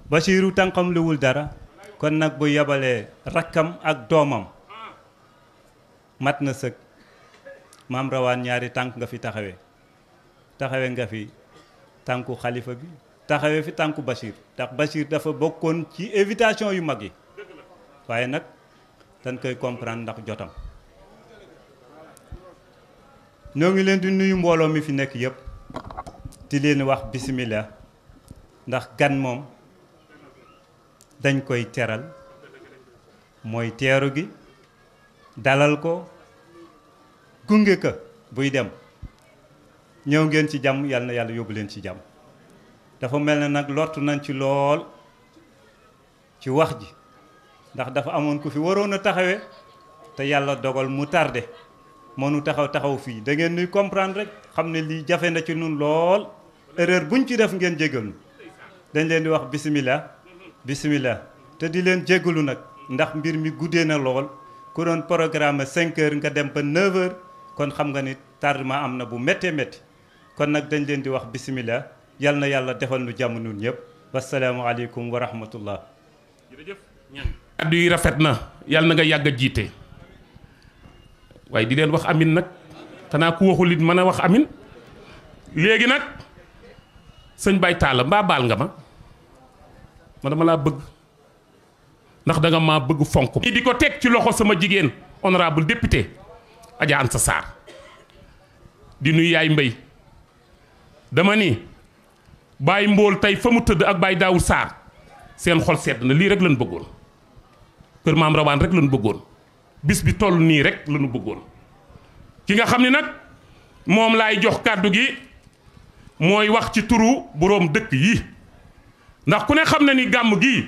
Basiiru tànkam luwul dara kon nag bu yabalee rakkam ak doomam mat na sëg. maam rawaan ñaari tànk nga fi taxawe nga fi tànku xalifa bi taxawe fi tànku Bachir ndax Bachir dafa bokkoon ci invitation yu mag yi waaye nag dañ koy comprendre ndax jotam. ñoo ngi leen di nuyu mbooloo mi fi nekk yëpp di leen wax bismillah ndax gan moom dañ koy teral mooy teeru gi dalal ko gunge ka buy dem ñëw ngeen ci jàmm yàlla na yàlla yóbbu leen ci jàmm. dafa mel ne nag lottu nañ ci lool ci wax ji ndax dafa amoon ku fi waroon a taxawee te yàlla dogal mu tardé mënu taxaw fii da ngeen nuy comprendre rek xam ne lii jafe na ci nun lool erreur buñ ci def ngeen jégal nu dañ leen di wax bismillah te di leen jégalu nag ndax mbir mi guddee na lool ku doon programme 5 heures nga dem ba 9 heures kon xam nga ni tardement am na bu méttee métti kon nag dañ leen di wax bismillah yal na yàlla defal nu jàmm nun ñëpp wasalaamualeykum wa rahmatullah. jërëjëf ñaan kàddu yi rafet na yàlla na nga yàgg a jiite waaye di leen wax amin nag xanaa ku waxul it mën a wax amin. léegi nag sëñ Baye Talla mbaa baal nga ma dama laa bëgg ndax danga maa bëgg fonk di ko teg ci loxo sama jigéen honorable député Adja Ansa Sarr di nuyu yaay mbay dama ni Baye Mbool tey fa mu tëdd ak Baye Daawul Sarr seen xol sedd na lii rek lañ bëggoon kër maam rawaan rek lañ bëggoon bis bi toll nii rek lañu bëggoon ki nga xam ne nag moom laay jox kàddu gi mooy wax ci turu boroom dëkk yi ndax ku ne xam na ni gàmm gii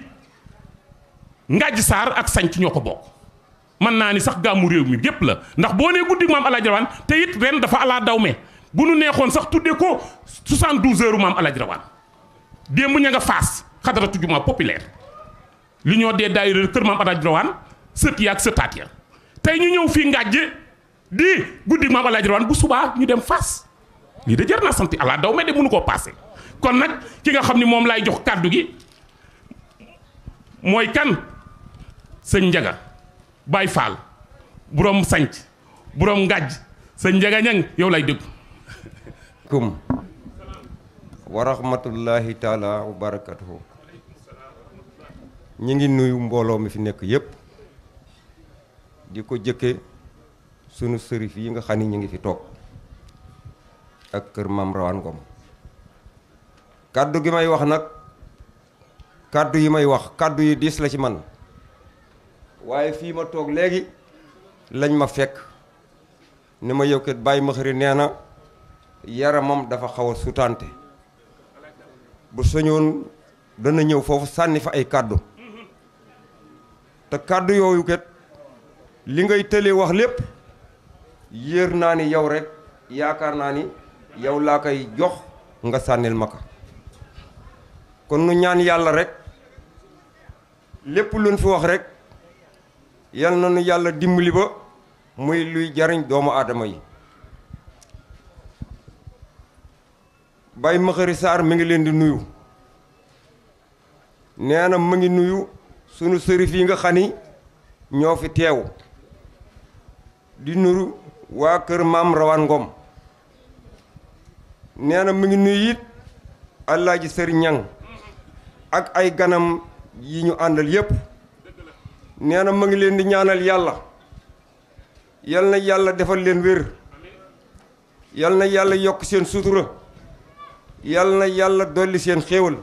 Ngathie Sarr ak Sanc ñoo ko bokk mën naa ni sax gàmmu réew mi gépp la ndax boo nee guddi maam Alaaji Rawaan te it ren dafa alaa dawme bu nu neexoon sax tudde ko 72 heures maam Alaaji Rawaan démb ña nga faas xadaratu jumaa populaire li ñoo dee daayira kër maam Alaaji Rawaan sët ya ak sëtaat ya tey ñu ñëw fii Ngathie di guddi maam Alaaji Rawaan bu subaa ñu dem faas lii de jar naa sant alaa dawme de mënu koo paase kon nag ki nga xam ni moom laay jox kàddu gi mooy kan sëñ Njaga Baay Faal borom Sanc borom Ngathie sëñ Njaga ñang yow lay dégg kum wa rahmatullahi taala wa barakatuhu ñi ngi nuyu mbooloo mi fi nekk yépp di ko jëkke sunu sërif yi nga xam ni ñu ngi fi toog ak kër maam Rawaan Ngom kàddu gi may wax nag kàddu yi may wax kàddu yi diis la ci man waaye fii ma toog léegi lañ ma fekk ni ma yow kat bàyyi ma xëri nee na yaramam dafa xaw a sutante bu soñoon dana ñëw foofu sànni fa ay kàddu te kàddu yooyu kat li ngay tëlee wax lépp yéer naa ni yow rek yaakaar naa ni yow laa koy jox nga sànnil ma ko kon nu ñaan yàlla rek lépp luñ fi wax rek yal na nu yàlla dimbali ba muy luy jariñ doomu aadama yi Baye Makhari Sarr mi ngi leen di nuyu nee na mu ngi nuyu sunu sërif yi nga xam ni ñoo fi teew di nuyu waa kër maam Rawaan Ngom nee na mu ngi nuyu it Alaaji Sëriñ Ñang ak ay ganam yi ñu àndal yépp nee na mu ngi leen di ñaanal yàlla yal na yàlla defal leen wér yal na yàlla yokk seen sutura yal na yàlla dolli seen xéewal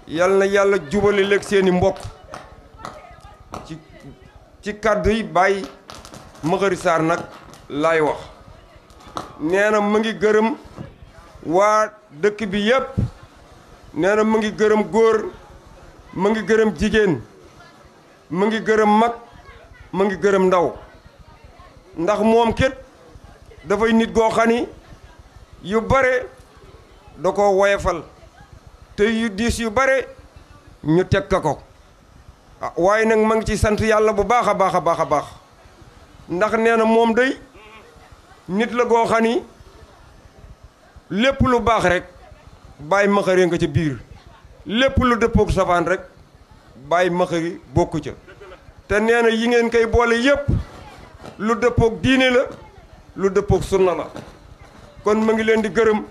yal na yàlla jubale leeg seeni mbokk ci kàddu yi Baye Makhari Sarr nag laay wax nee na mu ngi gërëm waa dëkk bi yépp nee na mu ngi gërëm góor mu ngi gërëm jigéen mu ngi gërëm mag mu ngi gërëm ndaw ndax moom ket dafay nit goo xam ni yu bare da ko woyefal te yu diis yu bare ñu teg ko waaye nag ma ngi ci sant yàlla bu baax a baax a baax a baax ndax nee na moom day nit la goo xam ni lépp lu baax rek Baye Makhari nga ci biir lépp lu dëppook safaan rek bàyyi maxari bokku ca te nee na yi ngeen koy boole yépp lu dëppook diine la lu dëppook sunna la kon ma ngi leen di gërëm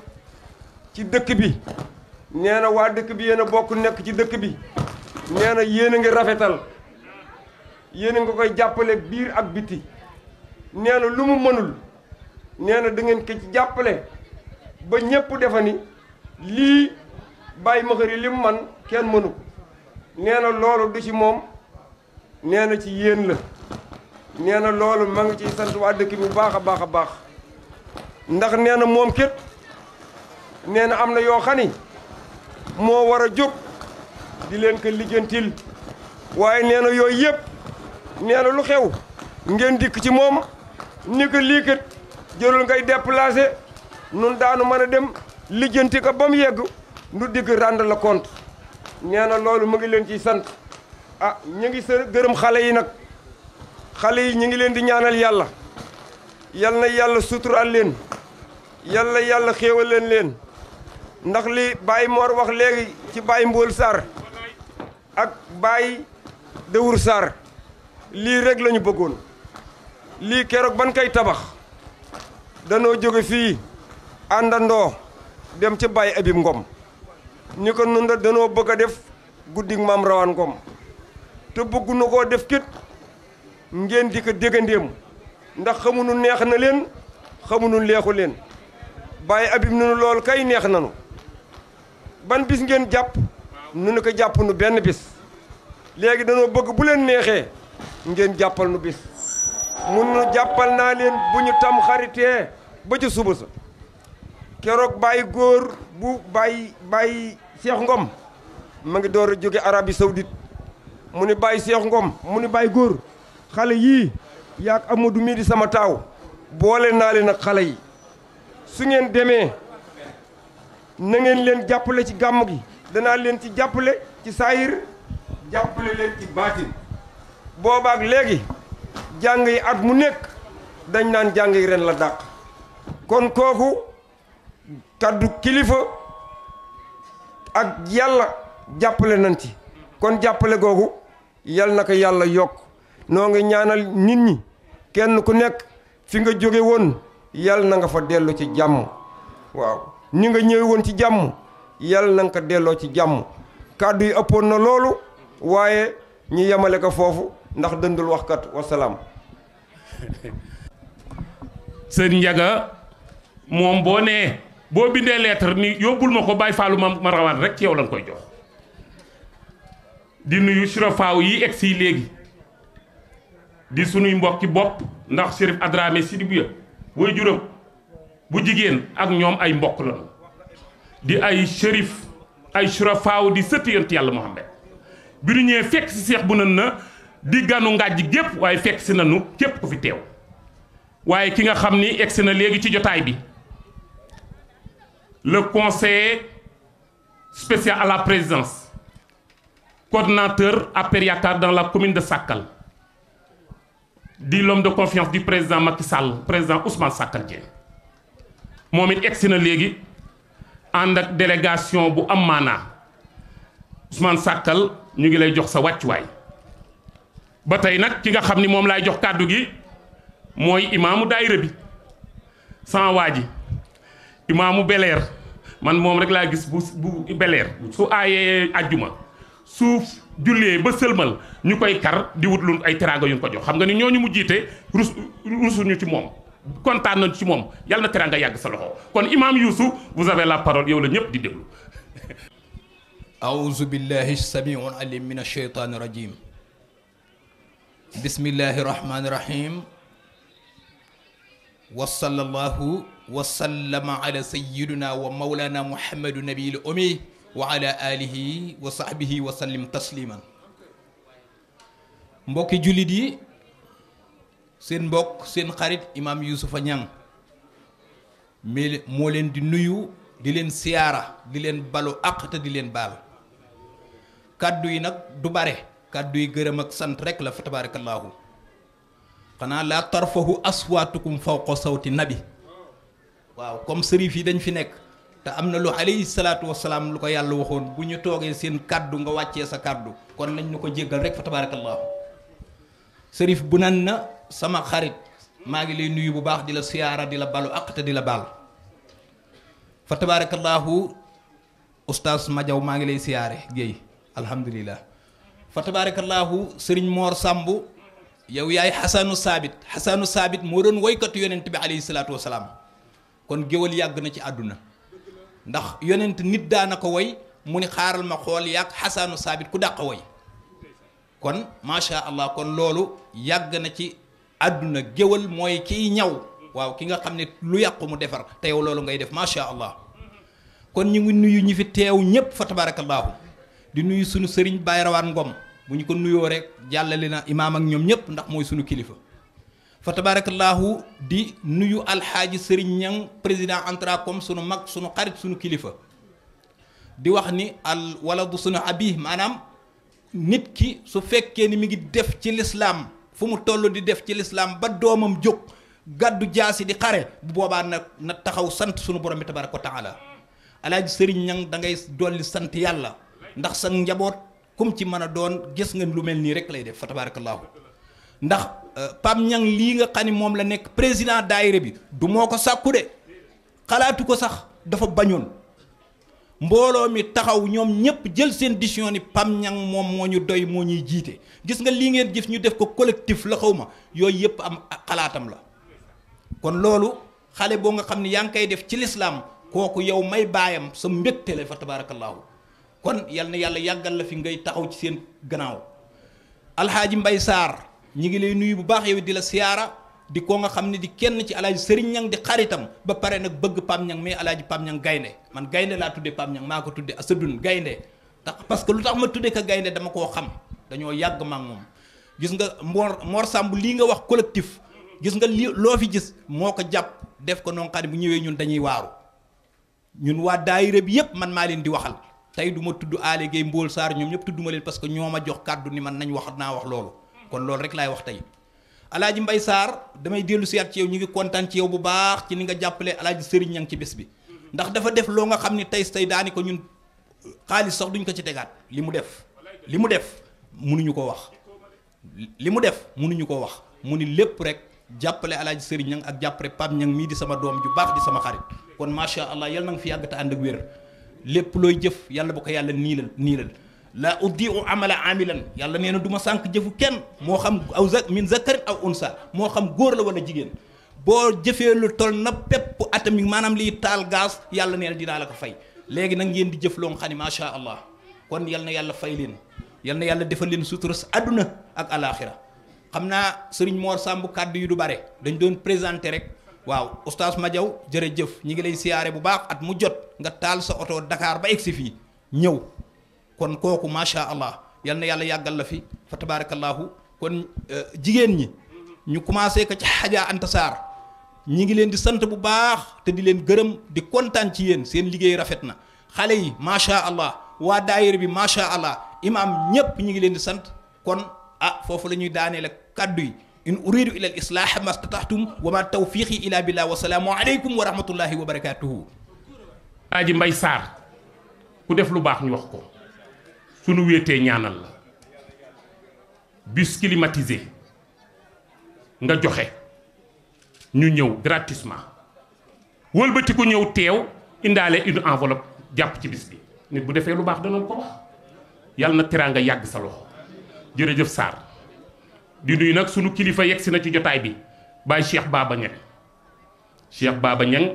ci dëkk bi nee na waa dëkk bi yéen a bokk nekk ci dëkk bi nee na yéen a ngi rafetal yéen a nga koy jàppale biir ak biti nee na lu mu mënul nee na da ngeen ko ci jàppale ba ñépp defa ni lii bàyyi maxari li mu man kenn mënu nee na loolu du ci moom nee na ci yéen la nee na loolu ma ngi ciy sant waa dëkk bi bu baax a baax a baax ndax nee na moom kët nee na am na yoo xam ni moo war a jóg di leen ko lijjantil waaye nee na yooyu yëpp nee na lu xew ngeen dikk ci moom ni ko lii kat jërul ngay déplacé nun daanu mën a dem lijjanti ko ba mu yegg nu digg rendre la compte nee na loolu mu ngi leen ciy sant ah ñu ngi gërëm xale yi nag xale yi ñu ngi leen di ñaanal yàlla yal na yàlla sutural leen yàlla yàlla xéewal leen ndax li Baye Mor wax léegi ci Baye Mbool Sarr ak Baye Dawur Sarr lii rek la ñu bëggoon lii keroog ban kay tabax danoo jóge fii àndandoo dem ca Baye Abib Ngom ni ko nun da danoo bëgg a def guddig maam Rawaan Ngom te bëggu na koo def kit ngeen di ko déggandéem ndax xamuñu neex na leen xamuñu leexu leen Baye Abib nunu lool kay neex nanu ban bis ngeen jàpp nu ne ko jàpp nu benn bis léegi danoo bëgg bu leen neexee ngeen jàppal nu bis mun nu jàppal naa leen bu ñu tam xaritee ba ca suba sa keroog Baye góor bu Baye Cheikh Ngom ma ngi door a jóge Arabie Saoudite mu ni Baye Cheikh Ngom mu ni Baye góor xale yii yaag Amadou mii di sama taaw boole naa leen ak xale yi su ngeen demee na ngeen leen jàppale ci gàmm gi danaa leen ci jàppale ci saayir jàppale leen ci baatin boobaak léegi jàng yi at mu nekk dañ naan jàng yi ren la dàq kon kooku kaddu kilifa ak yàlla jàppale nañ ci kon jàppale googu yal na ko yàlla yokk noo ngi ñaanal nit ñi kenn ku nekk fi nga jóge woon yal na nga fa dellu ci jàmm waaw ni nga ñëw woon ci jàmm yal na nga ko delloo ci jàmm kàddu yi ëppoon na loolu waaye ñu yemale ko foofu ndax dëndul waxkat wasalaam. sëñ Ndiaga moom boo nee boo bindee lettre ni yóbbul ma ko Baye Fallou ma rawaan rek ci yow lañ koy jox di nuyu surafaaw yi egg si léegi di sunuy mbokki bopp ndax Chérif Adramé Sidibouya way juróom bu jigéen ak ñoom ay mbokk lañu di ay shérif ay surafaaw di sëtt yonent yàlla Muhammad bi ñu ñëwee fekk si seex bu nan na di ganu ngàjj gépp waaye fekk si nanu képp ku fi teew waaye ki nga xam ni egsi na léegi ci jotaay bi le conseiller spécial à la présidence coordonnateur APR Yaakaar dans la commune de Sakal di l'homme de confiance du président Macky Sall président Ousmane Sakal Dieng moom it egsi na léegi ànd ak délégation bu am maanaa Ousmane Sakal ñu ngi lay jox sa wàccuwaay ba tey nag ki nga xam ni moom laay jox kàddu gi mooy imaamu daayira bi sama waa ji imaamu beleer man moom rek laa gis bu beleer su aayee ajjuma su jullee ba sëlmal ñu koy kar di wut lu ay teraanga yu ñu ko jox xam nga ni ñooñu mu jiite rusuñu ci moom kontaan nañu ci moom yàlla na teraanga yàgg sa loxo kon imaam Youssou vous avez la parole yow la ñëpp di déglu. أعوذ بالله السميع العليم من الشيطان الرجيم بسم الله الرحمن الرحيم وصلى الله وسلم على سيدنا ومولانا محمد النبي الأمي وعلى آله وصحبه وسلم تسليما mbokki jullit yi seen mbokk seen xarit Imam Youssoufa Niang mais moo leen di nuyu di leen siyaara di leen balu àq te di leen baal kàddu yi nag du bare kàddu yi gërëm ak sant rek la fa tabaarakallaahu xanaa laa tarfahu aswaatukum fawqa sawti nabi waaw comme sërif yi dañ fi nekk te am na lu alayhi salaatu wasalaam lu ko yàlla waxoon bu ñu toogee seen kàddu nga wàccee sa kàddu kon nañ ñu ko jéggal rek fa tabarakallahu sërif bu nan na sama xarit maa ngi lay nuyu bu baax di la siyaara di la balu àq te di la baal fa tabarakallahu oustaz Madiaw maa ngi lay siyaare Guèye alhamdulilah fa tabarakallahu sëriñ Mor Samb yow yaay xasanu saabit moo doon woykatu yonent bi alayhi salaatu wasalaam kon géwal yàgg na ci àdduna ndax yonent nit daana ko woy mu ni xaaral ma xool yàgg xasanu saabit ku dàq woy kon macha allah kon loolu yàgg na ci àdduna géwal mooy kiy ñaw waaw ki nga xam ne lu yàqu mu defar te yow loolu ngay def macha allah kon ñu ngi nuyu ñi fi teew ñépp fa tabarakallahu di nuyu sunu sëriñ Baye Rawaan Ngom bu ñu ko nuyoo rek jàllale na imaam ak ñoom ñëpp ndax mooy sunu kilifa fa tabarakallahu di nuyu alxaaji sëriñ Ñang président Antracom sunu mag sunu xarit sunu kilifa di wax ni al waladu sunu abi maanaam nit ki su fekkee ni mi ngi def ci lislaam fu mu toll di def ci lislaam ba doomam jóg gàddu jaasi di xare bu boobaa na taxaw sant sunu borom bi tabaraka wa taala alaaji sëriñ Ñang da ngay dolli sant yàlla ndax sa njaboot kum ci mën a doon gis nga lu mel nii rek lay def fa tabarakallahu ndax Pam Ñang lii nga xam ni moom la nekk président daayira bi du moo ko sàkku de xalaatu ko sax dafa bañoon mbooloo mi taxaw ñoom ñëpp jël seen décision ni Pam Ñang moom moo ñu doy moo ñuy jiite gis nga lii ngeen jëf ñu def ko collectif la xaw ma yooyu yëpp am xalaatam la kon loolu xale boo nga xam ne yaa ngi koy def ci lislaam kooku yow may baayam sa mbégte la fa tabarakallahu kon yal na yàlla yàggal la fi ngay taxaw ci seen gannaaw alxaaji Mbay Saar ñi ngi lay nuyu bu baax yow di la siyaara di ko nga xam ne di kenn ci alaaji Sëriñ Ñang di xaritam ba pare nag bëgg Pam Ñang mais alaaji Pam Ñang gaynde man gaynde laa tudde Pam Ñang maa ko tudde asadun gaynde tax parce que lu tax ma tudde ko gaynde dama koo xam dañoo yàgg maak moom gis nga Mor Samb lii nga wax collectif gis nga li loo fi gis moo ko jàpp def ko noonu xam bu ñëwee ñun dañuy waaru ñun waa daayira bi yépp man maa leen di waxal tey du ma tudd Aly Gueye Mbool Sarr ñoom ñëpp tudd ma leen parce que ñoo ma jox kàddu ni man nañ wax naa wax loolu kon loolu rek laay wax tey alaaji Mbay Sarr damay dellu siyaat ci yow ñu ngi kontaan ci yow bu baax ci ni nga jàppale alaaji Sëriñ Ñang ci bés bi ndax dafa def loo nga xam ni tey daani ko ñun xaalis sax duñ ko ci tegaat li mu def munuñu ko wax li mu def munuñu ko wax mu ni lépp rek jàppale alaaji Sëriñ Ñang ak jàppale Pam Ñang mii di sama doom ju baax di sama xarit kon macha allah yal na nga fi yàgg te ànd ak wér lépp looy jëf yàlla bu ko yàlla niilal la uddiu amala amilan yàlla nee na du ma sànq jëfu kenn moo xam aw min zakarin aw unsa moo xam góor la wala jigéen boo jëfee lu toll na pepp atomique maanaam liy taal gaz yàlla nee na dinaa la ko fay léegi nag ngeen di jëf loo nga xam ne macha allah kon yal na yàlla fay leen yal na yàlla defal leen sutura sa àdduna ak alaaxira xam naa sëriñ Mor Samb kàddu yu du bare dañ doon présenté rek waaw oustaz Madiaw jërëjëf ñi ngi lay siyaare bu baax at mu jot nga taal sa oto Dakar ba egsi fii ñëw kon kooku macha allah yal na yàlla yàggal la fi fa tabarakallahu kon jigéen ñi ñu commencé ko ci Xaja Anta Sarr ñi ngi leen di sant bu baax te di leen gërëm di kontaan ci yéen seen liggéey rafet na xale yi macha allah waa daayira bi macha allah imaam ñépp ñi ngi leen di sant kon foofu la ñuy daaneel ak kàddu yi in uridu ila al islah mastataxtum wa ma tawfiqi ila billah wa salaamu aleykum wa rahmatullahi wa barakatuhu Alaaji Mbay Saar ku def lu baax ñu wax ko sunu wéetee ñaanal la bus climatisé nga joxe ñu ñëw gratuitement wëlbati ku ñëw teew indaale une enveloppe jàpp ci bis bi nit bu defee lu baax danoon ko wax yàlla na teraanga yàgg sa loxo jërëjëf Sarr di nuyu nag sunu kilifa yegg si na ci jotaay bi Baye Cheikh Baba Ñang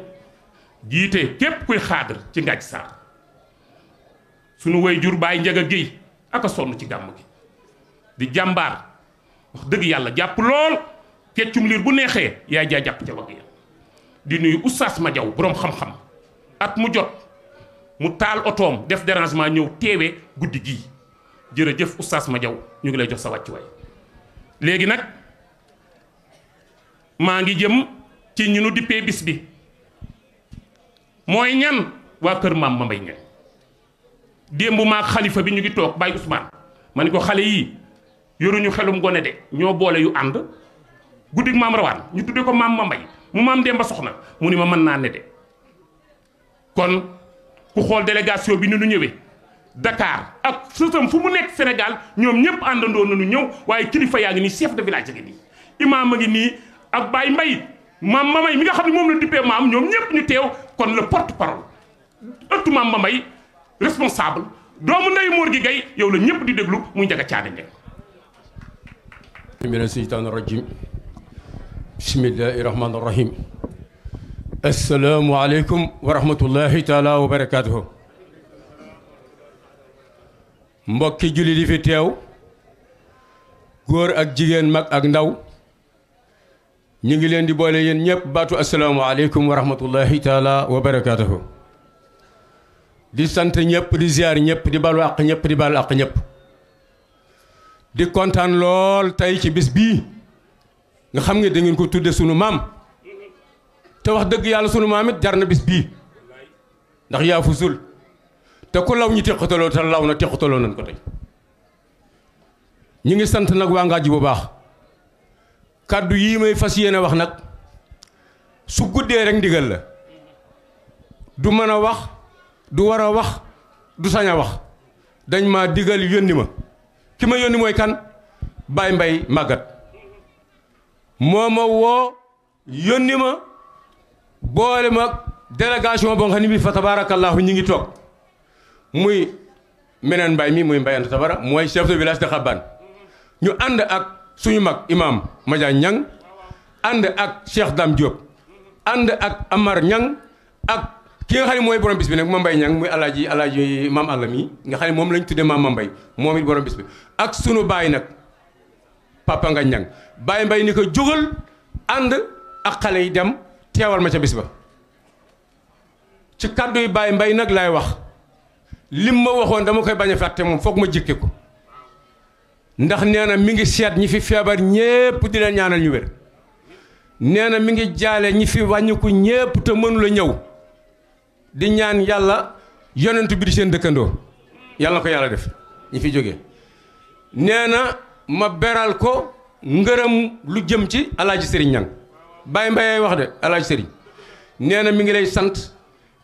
jiite képp kuy xaadar ci Ngathie Sarr sunu waajur Baye Njaga Géy aka sonn ci gàmm gi di jàmbaar wax dëgg yàlla jàpp lool feccum liir bu neexee yaay jaa jàpp ca wagg ya di nuyu Oustaz Madiaw boroom xam-xam at mu jot mu taal otoom def dérangement ñëw teewee guddi gii jërëjëf Oustaz Madiaw ñu ngi lay jox sa wàccuwaay léegi nag maa ngi jëm ci ñu nu dippee bis bi mooy ñan waa kër maam ma mbay ñan démb maag xalifa bi ñu ngi toog Baye Ousmane ma ni ko xale yii yoruñu xelum gone de ñoo boole yu ànd guddig maam rawaan ñu tudde ko maam ma mbay mu maam Demba Soxna mu ni ma mën naa ne de kon ku xool délégation bi ni nu ñëwee Dakar ak sësam fu mu nekk Sénégal ñoom ñëpp àndandoo nañu ñëw waaye kilifa yaa ngi nii chef de village a ngi nii imaam a ngi nii ak Baye Mbaye maam Mamay mi nga xam ne moom la dippee maam ñoom ñëpp ñu teew kon le porte parole ëttu maam Mamay responsable doomu ndeyu Mor gi gay yow la ñëpp di déglu muy Njaga Caane Ndeng mina seytaani rajim bismillahi rahmaani rahim assalaamu aleykum wa rahmatullahi taala wa barakaatuhu mbokki jullit yi fi teew góor ak jigéen mag ak ndaw ñu ngi leen di boole yéen ñëpp baatu assalaamu aleykum wa rahmatullahi taala wa barakaatuhu di sant ñëpp di ziar ñëpp di balu àq ñëpp di balu àq ñëpp di kontaan lool tey ci bis bii nga xam nga da ngeen ko tudde sunu maam te wax dëgg yàlla sunu maam it jar na bis bii ndax yaa fu sul te ku law ñu teqataloo te law na teqataloo nañ ko tey ñu ngi sant nag waa Ngathie bu baax kàddu yii may fas yéene wax nag su guddee rek ndigal la du mën a wax du war a wax du sañ a wax dañ ma digal yónni ma ki ma yónni mooy kan Baye Mbaye Maguette moo ma woo yónni ma boole ma délégation boo xam ne bii fa tabaarakallaahu ñi ngi toog muy meneen Mbaye mi muy Mbaye Anta Tabara mooy chef de village de Xabaan ñu ànd ak suñu mag imam Madiagne Niang ànd ak Cheikh Dame Diop ànd ak Amar Niang ak ki nga xam ne mooy borom bis bi nag Mame Mbaye Niang muy alaaji maam àlla mi nga xam ne moom lañ tuddee maam Mbaye moom it borom bis bi ak sunu baay nag Papa Ngagne Niang Baye Mbaye ni ko jógal ànd ak xale yi dem teewal ma ca bis ba ci kàddu yi Baye Mbaye nag laay wax lim ma waxoon dama koy bañ a fàtte moom foog ma jikke ko ndax nee na mi ngi seet ñi fi feebar ñépp di leen ñaanal ñu wér nee na mi ngi jaale ñi fi wàññiku ñépp te mënu la ñëw di ñaan yàlla yonent bi di seen dëkkandoo yàlla na ko yàlla def ñi fi jógee nee na ma beral ko ngërëm lu jëm ci alaaji sëriñ Niang Baye Mbaye wax de alaaji sëriñ nee na mi ngi lay sant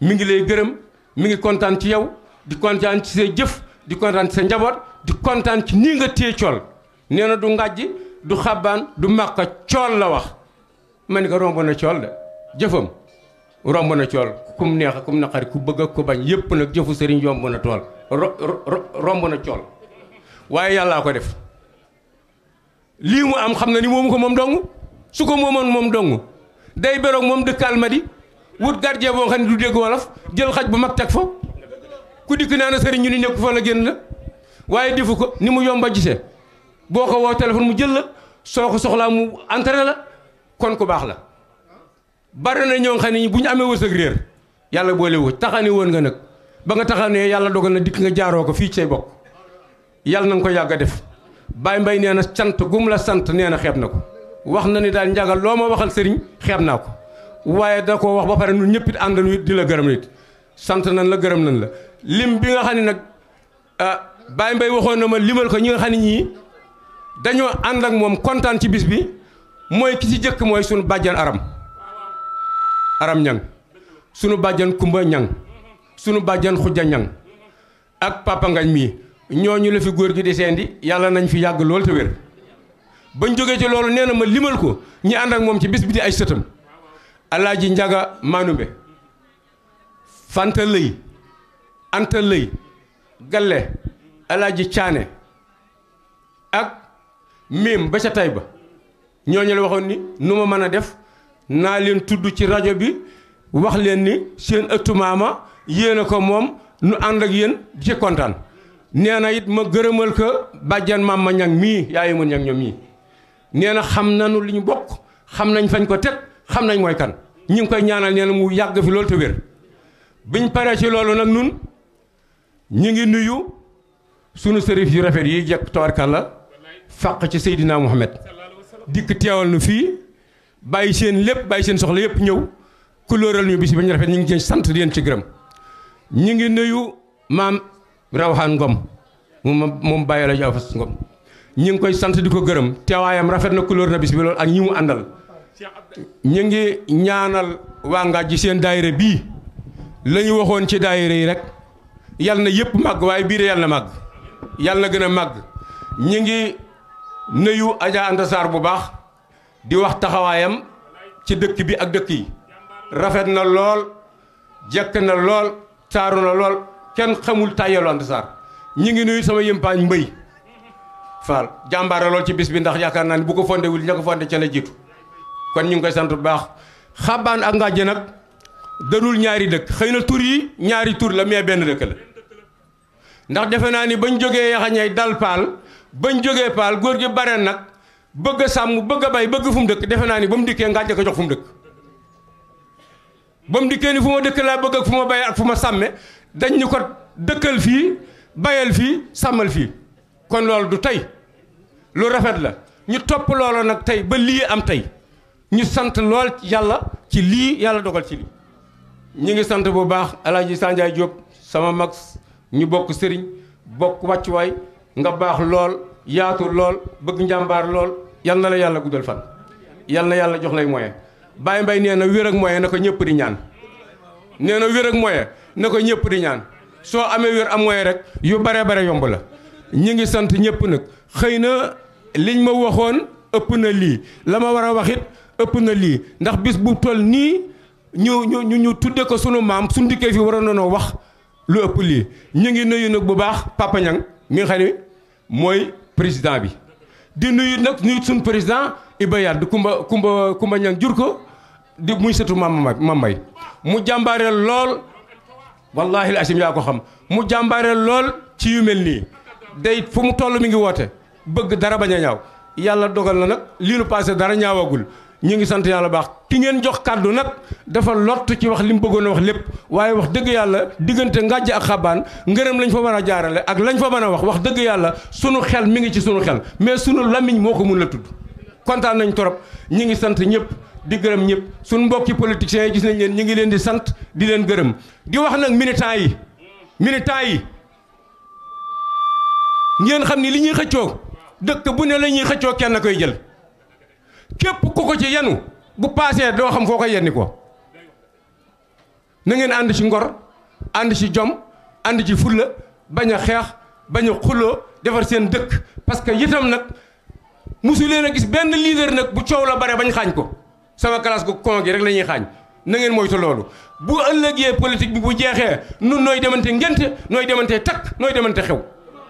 mi ngi lay gërëm mi ngi kontaan ci yow di kontaan ci sa jëf di kontaan ci sa njaboot di kontaan ci nii nga téye cool nee na du ngàjji du xabaan du màkka cool la wax ma ni ko romb na cool de jëfam romb na cool kum neex kum naqari ku bëgg ak ku bañ yépp nag jëfu sëriñ yomb na tool romb na cool waaye yàllaa ko def lii mu am xam na ni moomu ko moom dong su ko moomoon moom dong day beroog moom dëkkaal ma di wut gardien boo xam ne du dégg wolof jël xaj bu mag teg fa ku dikk naa na sëriñ ñu ni nekku fa la génn la waaye defu ko ni mu yomba gisee boo ko woo téléphone mu jël la soo ko soxlaa mu entraîné la kon ku baax la bari na ñoo xam ne bu ñu amee wërsëg réer yàlla boole wu taxani woon nga nag ba nga taxanee yàlla dogal na dikk nga jaaroo ko fii ci say bokk yàlla na nga ko yàgg a def Baye Mbaye nee na sant gum la sant nee na xeeb na ko wax na ni daal njagal loo ma waxal sëriñ xeeb naa ko waaye da koo wax ba pare ñun ñëpp it ànd nañu di la gërëm nit sant nañ la gërëm nañ la lim bi nga xam ne nag Baye Mbaye waxoon na ma limal ko ñi nga xam ne ñii dañoo ànd ak moom kontaan ci bis bi mooy ki ci jëkk mooy sunu bàjjan aram Niang sunu bàjjan Kumba Niang sunu bàjjan Xujja Niang ak Papa Ngagne mii ñooñu la fi góor gi di seendi yàlla nañ fi yàgg lool te wér bañ jógee ci loolu nee na ma limal ko ñi ànd ak moom ci bis bi di ay sëtam alaaji Njaga Manumbe Fanta Lëy Anta Lëy Galle alaaji Caane ak miim ba ca tay ba ñooñu la waxoon ni nu ma mën a def naa leen tudd ci rajo bi wax leen ni seen ëttu maama yéen a ko moom nu ànd ak yéen di ci kontaan nee na it ma gërëmal ko bàjjan Mama Niang mii yaayu ma Niang ñoom mii nee na xam nañu li ñu bokk xam nañ fañ ko teg xam nañ mooy kan ñi ngi koy ñaanal nee na mu yàgg fi loolu te wér biñ paree ci loolu nag nun ñi ngi nuyu sunu sërif yu rafet yi jekk tawarkalla fàq ci Seydina Muhammad dikk teewal nu fii bàyyi seen lépp bàyyi seen soxla yëpp ñëw kulóoral ñu bis ba ñu rafet ñu ngi sant di leen ci gërëm ñi ngi nuyu maam Rawaan Ngom moom bàyyi la jaw fas Ngom ñi ngi koy sant di ko gërëm teewaayam rafet na kulóor na bis bi loolu ak ñi mu àndal ñi ngi ñaanal waa Ngathie seen daayira bii la ñu waxoon ci daayira yi rek yal na yëpp màgg waaye biir yal na màgg yal na gën a màgg. ñi ngi nuyu Adja Anta Sarr bu baax di wax taxawaayam ci dëkk bi ak dëkk yi rafet na lool jekk na lool taaru na lool kenn xamul tàyyalu Anta Sarr ñi ngi nuyu sama yëmpaañ mbëy Fall jàmbaare lool ci bis bi ndax yaakaar naa ni bu ko fondewul ña ko fonde ca la jiitu kon ñu ngi koy sant bu baax. xabaan ak ngàjje nag danul ñaari dëkk xëy na tur yi ñaari tur la mais benn dëkk la ndax defe naa ni bañ jógee yaxañay dal paal bañ jógee paal góor gi bare nag bëgg a sàmm bëgg a bay bëgg fu mu dëkk defe naa ni ba mu dikkee ngàjje ko jox fu mu dëkk ba mu dikkee ni fu ma dëkk laa bëgg ak fu ma bay ak fu ma sàmme dañ ñu ko dëkkal fii bayal fii sàmmal fii kon loolu du tey lu rafet la ñu topp loolu nag tey ba lii am tey ñu sant lool yàlla ci lii yàlla dogal ci lii ñu ngi sant bu baax El Hadj Sandiaye Diop sama mag ñu bokk sëriñ bokk wàccuwaay nga baax lool yaatu lool bëgg njàmbaar lool yal na la yàlla guddal fan yal na yàlla jox lay moyen Baye Mbaye nee na wér ak moyen na ko ñëpp di ñaan nee na wér ak moyen na ko ñëpp di ñaan soo amee wér am moyen rek yu bare bare yomb la ñu ngi sant ñëpp nag xëy na liñ ma waxoon ëpp na lii la ma war a wax it ëpp na lii ndax bis bu toll nii ñu tudde ko sunu maam suñu dikkee fi waroon nañoo wax lu ëpp lii ñu ngi nuyu nag bu baax Papa Niang mi nga xam ne mooy président bi di nuyu nag nuyu suñu président Iba Yade Kumba Niang jur ko di muy sëtu Mame Mbaye mu jàmbaareel lool wallahi al asim yaa ko xam mu jàmbaareel lool ci yu mel nii day fu mu toll mi ngi woote bëgg dara bañ a ñaaw yàlla dogal na nag lii nu passé dara ñaawagul ñu ngi sant yàlla baax ki ngeen jox kàddu nag dafa lott ci wax li mu bëggoon a wax lépp waaye wax dëgg yàlla diggante ngàjj ak xabaan ngërëm lañ fa mën a jaarale ak lañ fa mën a wax dëgg yàlla sunu xel mi ngi ci sunu xel mais sunu lamiñ moo ko mun la tudd kontaan nañ torop ñi ngi sant ñëpp di gërëm ñëpp sunu mbokki politiciens yi gis nañ leen ñi ngi leen di sant di leen gërëm di wax nag militants yi ngeen xam ni li ñuy xëccoo dëkk bu ne la ñuy xëccoo kenn koy jël képp ku ko ci yenu bu paasee doo xam foo koy yenni ko na ngeen ànd ci ngor ànd ci jom ànd ci fulla bañ a xeex bañ a xuloo defar seen dëkk parce que itam nag mosu leen a gis benn leader nag bu coow la bare bañ xaañ ko sama classe gu kon gi rek la ñuy xaañ na ngeen moytu loolu bu ëllëgee politique bi bu jeexee nun nooy demante ngénte nooy demante takk nooy demante xew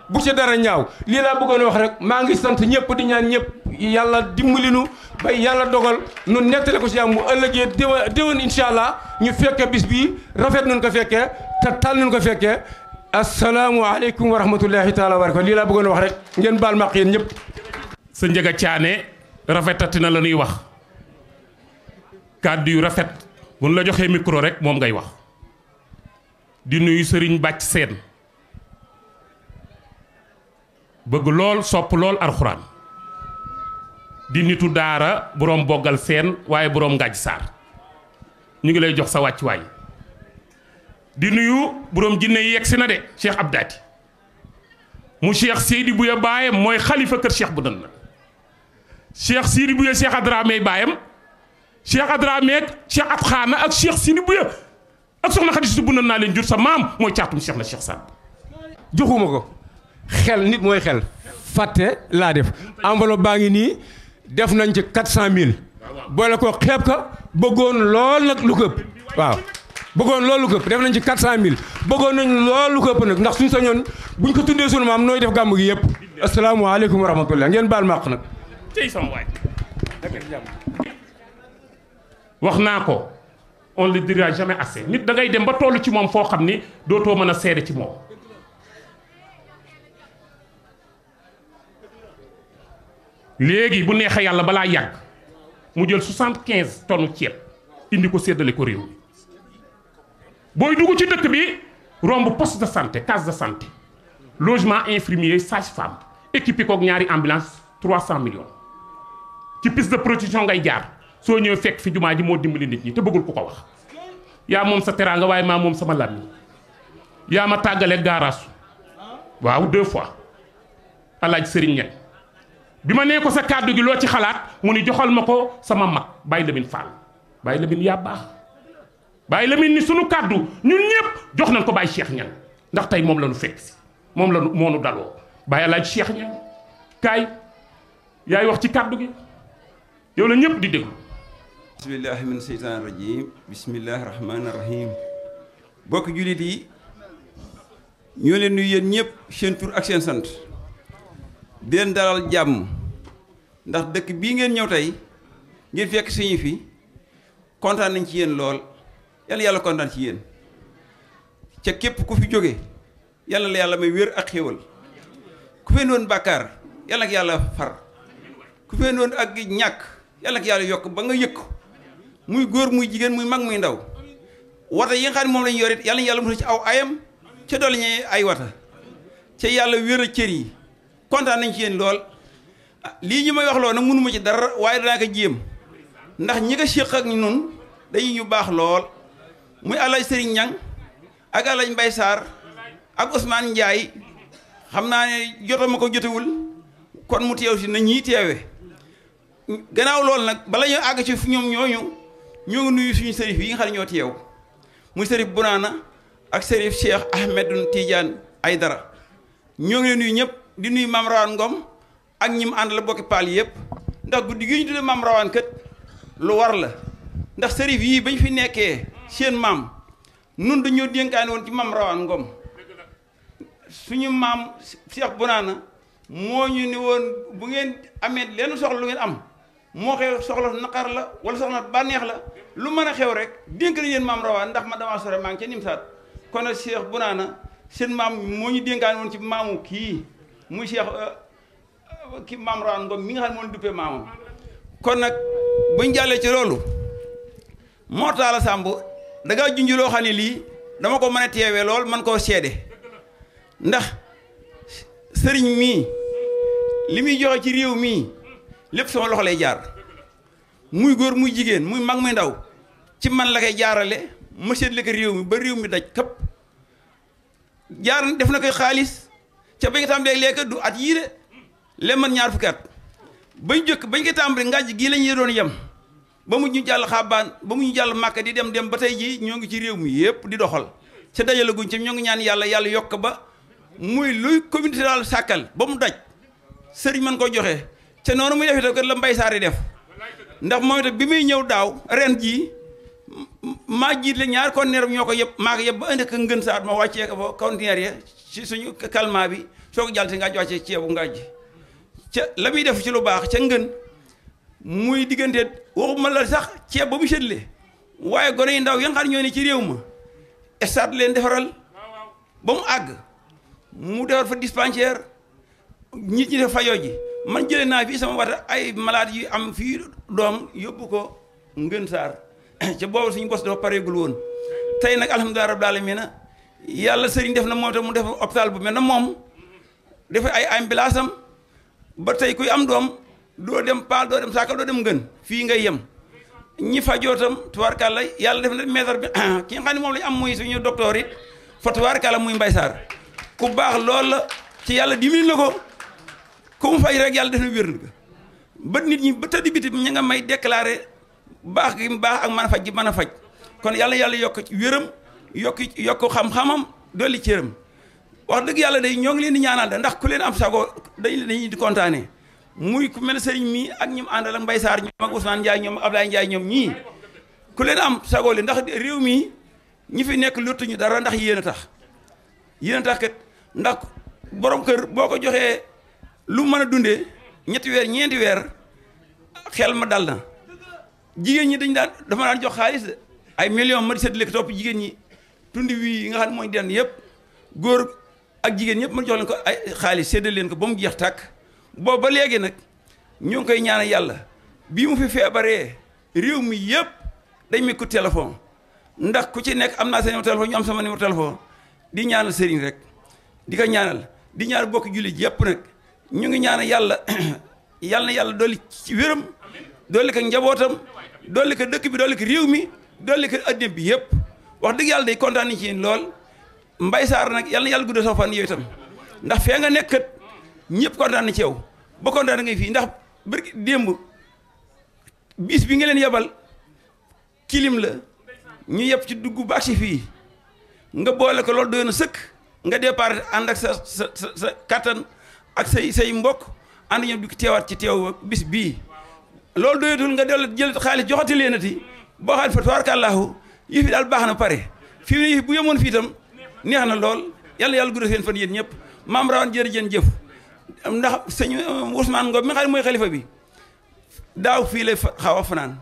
bu ci dara ñaaw lii laa bëggoon a wax rek maa ngi sant ñëpp di ñaan ñëpp yàlla dimbali nu ba yàlla dogal nu nettale ko si am mu ëllëgee déwén incha allah ñu fekke bis bii rafet nañ ko fekkee te tal nañ ko fekkee asalaamualeykum wa rahmatullahi taala wa barakatu lii laa bëggoon a wax rek ngeen baal maq yéen ñëpp. sa Njaga Caane rafetati na la ñuy wax kàddu yu rafet bu nu la joxee micro rek moom ngay wax di nuyu Sëriñ Bàcc Seen bëgg lool sopp lool alxuraan di nitu daara boroom boggal seen waaye boroom Ngàjj Saar ñu ngi lay jox sa wàccuwaay di nuyu boroom jinne yi yegsi na de Cheikh Abdaati mu Cheikh Seydi Bouya baayam mooy xalifa kër Cheikh bu dan na Cheikh Seydi Bouya Cheikh Adramé baayam Cheikh Adramé Cheikh At Xaana ak Cheikh Seydi Bouya ak soxna Xadisatu bu naa leen jur sa maam mooy caatum Cheikh na Cheikh Saad joxuma ko xel nit mooy xel fàtte laa def enveloppe baa ngi nii def nañ ci 400000 boole ko xeeb ka bëggoon lool nag lu këpp waaw bëggoon lool lu këpp def nañ ci 400000 bëggoon nañ lool lu këpp nag ndax suñu sañoon buñ ko tuddee sunu maam nooy def gàmm gi yëpp asalaamaaleykum wa rahmatullah ngeen baal màq nag tey sama waay wax naa ko on le dira jamais assez nit da ngay dem ba toll ci moom foo xam ni dootoo mën a seede ci moom léegi bu neexee yàlla balaa yàgg mu jël 75 tonnes ceeb indi ko séddale ko réew mi booy dugg ci dëkk bi romb poste de santé case de santé logement infirmier sage-femme équipé kook ñaari ambulance 300 millions ci piste de protection ngay jaar soo ñëwee fekk fi jumaa ji moo dimbali nit ñi te bëggul ku ko wax yaa moom sa teraanga waaye maa moom sama làmmiñ yaa ma tàggale gaaraasu waaw 2 fois alaaj Sëriñ Ñaŋ bi ma nee ko sa kàddu gi loo ci xalaat mu ni joxal ma ko sama mag Baye Lamine Fall Baye Lamine yaa baax Baye Lamine ni sunu kàddu ñun ñëpp jox nañ ko Baye Cheikh Niang ndax tey moom la ñu fekk si moom la moo nu daloo Baye Alaaji Cheikh Niang kaay yaay wax ci kàddu gi yow la ñëpp di déglu. bismillahi min seytaan rajim bismillahi rahmaani rahim bokk jullit yi ñoo leen nuyu yéen ñëpp seen tur ak seen sant di leen dalal jàmm ndax dëkk bii ngeen ñëw tey ngeen fekk suñu fi kontaan nañ ci yéen lool yàlla yàlla kontaan ci yéen ca képp ku fi jóge yàlla la yàlla may wér ak xéewal ku fee noon bàkkaar yàlla ak yàlla far ku fee noon ak ñàkk yàlla ak yàlla yokk ba nga yëkk muy góor muy jigéen muy mag muy ndaw wata yi nga xam ne moom lañu yorit yàlla yàlla musal ci aw ayam ca dolli ñee ay wata ca yàlla wér a cër yi kontaan nañ ci yéen lool lii ñu may wax loo nag mënuma ci dara waaye danaa ko jéem ndax ñi ko séq ak ñun dañuy ñu baax lool muy Alaaji Sëriñ Ñang ak Alaaji Mbay Saar ak Ousmane Ndiaye xam naa ne jotama ko jotewul kon mu teew si na ñii teewe gannaaw loolu nag bala ñoo àgg ci ñoom ñooñu ñoo ngi nuyu suñu sërif yi nga xam ne ñoo teew muy sërif Bunaana ak sërif Cheikh Ahmedou Tidiane Aydara ñoo ngi leen nuyu ñëpp di nuyu Maam Rawaan Ngom ak ñi mu àndal bokki paal yëpp ndax guddi gi ñu tuddee Maam Rawaan kët lu war la ndax sërif yii bañ fi nekkee seen maam nun dañoo dénkaane woon ci Maam Rawaan Ngom suñu maam Cheikh Bunaana moo ñu ni woon bu ngeen amee lenn soxla lu ngeen am moo xew soxla naqar la wala soxla bànneex la lu mën a xew rek dénk nañ leen Maam Rawaan ndax ma damaa sore maa ngi ca Nimsaat kon nag Cheikh Bunaana seen maam moo ñu dénkaane woon ci maamu kii muy Cheikh ki Maam Rawaan Ngom mi nga xam ne moo ñu duppee maamam kon nag buñ jàllee ci loolu moo taala Samb da ngaa junj loo xam ne lii dama ko mën a teewee lool man koo seede ndax sëriñ mii li muy joxe ci réew mii lépp sama loxo lay jaar muy góor muy jigéen muy mag muy ndaw ci man la koy jaarale ma seetle ko réew mi ba réew mi daj këpp jaar def na koy xaalis ca bañ ko tàmbalee léegi du at yii de leen man ñaar fukki at bañ jëkk bañ ko tàmbalee ngàjj gii lañuy doon yem ba mu ñu jàll xaabaan ba mu ñu jàll màkka di dem ba tey jii ñoo ngi ci réew mi yépp di doxal ca dajale guñ ci ñoo ngi ñaan yàlla yàlla yokk ba muy luy communauté daal sàkkal ba mu daj sëriñ man ko joxe ca noonu muy def itam kat la Mbay Saar yi def ndax moom itam bi muy ñëw daaw ren jii maa jiit la ñaar conteneur ñoo ko yëpp maa ko yëpp ba indi ko ngën saat ma wàccee ko ba conteneur ya ci suñu calma bi soo ko jàll si ngaaj wàccee ceebu ngaaj ca la muy def ci lu baax ca ngën muy diggante waxuma la sax ceeb ba mu séddale waaye gone yi ndaw ya nga xam ñoo ne ci réew ma stade leen defaral ba mu àgg mu defar fa dispensaire nit ñi def fajoo ji man jëlee naa fii sama wata ay malade yu am fii doom yóbbu ko ngën saar ca boobu suñu bos dafa pareegul woon tey nag alhamdulilah rabbil alamin yàlla sëriñ def na moom tam mu def hôpital bu mel na moom dafa ay ambulance am ba tey kuy am doom doo dem paal doo dem saakal doo dem ngën fii ngay yem ñi fajootam tubaarkàlla yàlla def na maître bi ki nga xam ne moom lañu am muy suñu docteur it fa tubaarkàlla muy Mbay Saar ku baax lool la ci yàlla dimbali na ko ku mu faj rek yàlla def na wér na ba nit ñi ba tëdd biti ña nga may déclaré baax gi mu baax ak mën a faj gi mën a faj kon yàlla yokk wéram yokk xam-xamam dolli cëram wax dëgg yàlla day ñoo ngi leen di ñaanal da ndax ku leen am sago dañuy di kontaane muy ku mel sëriñ mii ak ñi mu àndal ak Mbay Saar ñoom ak Ousmane Ndiaye ñoom Ablaye Ndiaye ñoom ñii ku leen am sago li ndax réew mi ñi fi nekk lottuñu dara ndax yéen a tax kat ndax borom kër boo ko joxee lu mën a dundee ñetti weer ñeenti weer xel ma dal na jigéen ñi dafa daan jox xaalis ay millions ma di seetlu ko topp jigéen ñi tundi wii yi nga xam ne mooy den yëpp góor ak jigéen ñëpp ma jox leen ko ay xaalis séddale leen ko ba mu jeex tàkk boobu ba léegi nag ñoo ngi koy ñaanal yàlla bii mu fi feebaree réew mi yëpp dañ may ko téléphone ndax ku ci nekk am naa sa numéro téléphone ñu am sama numéro téléphone di ñaanal sëriñ rek di ko ñaanal di ñaanal bokk jullit yëpp nag ñu ngi ñaanal yàlla na yàlla dolli ci wéram dolli ko njabootam dolli ko dëkk bi dolli ko réew mi dolli ko addina bi yëpp wax dëgg yàlla day kontaan ni ci yéen lool Mbay Saar nag yàlla na yàlla guddal sa fan yooyu itam ndax fee nga nekkat ñëpp kontaan na ci yow ba kontaan ngay fii ndax démb bis bi nga leen yebal kilim la ñu yëpp ci dugg ba agsi fii nga boole ko loolu doy na sëkk nga départ ànd ak sa kattan ak say mbokk ànd ñoom di ko teewaat ci teew bis bii loolu doyatul nga dellu jël xaalis joxati leenati boo xaalis fa tabarakallahu yëf yi daal baax na pare fii mu ne yëf bu yemoon fii itam neex na lool yàlla guddal seen fan yéen ñëpp maam Rawane jërëjëf jëf ndax sëñ Ousmane Ngom mi nga xam ne mooy xalifa bi daaw fii lay xaw a fanaan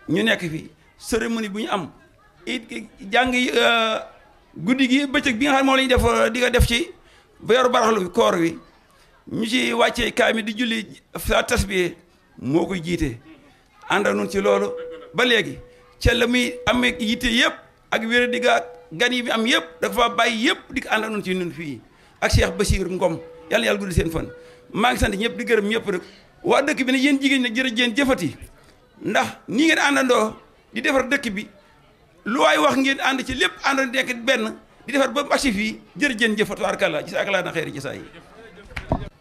ñu nekk fi cérémonie bu ñu am it jàng guddi gi bëccëg bi nga xam ne moom la ñu def di ko def ci ba yor baraxlu bi koor wi ñu ci wàccee kaami di julli sa tasbih moo koy jiite ànd ak nun ci loolu ba léegi ca la muy amee yitte yëpp ak wér di ga gan yi bi am yëpp dafa bàyyi yëpp di ko ànd ak nun ci nun fii ak Cheikh Bachir Ngom yàlla gudd seen fan maa ngi sant ñëpp di gërëm ñëpp rek waa dëkk bi ne yéen jigéen nag jërëjëf jëfati ndax nii ngeen àndandoo di defar dëkk bi lu waay wax ngeen ànd ci lépp ànd nekk benn di defar ba agsi fii jërëjëf jëfatu arkalla ci sa ak laa na xeeri ci saa yi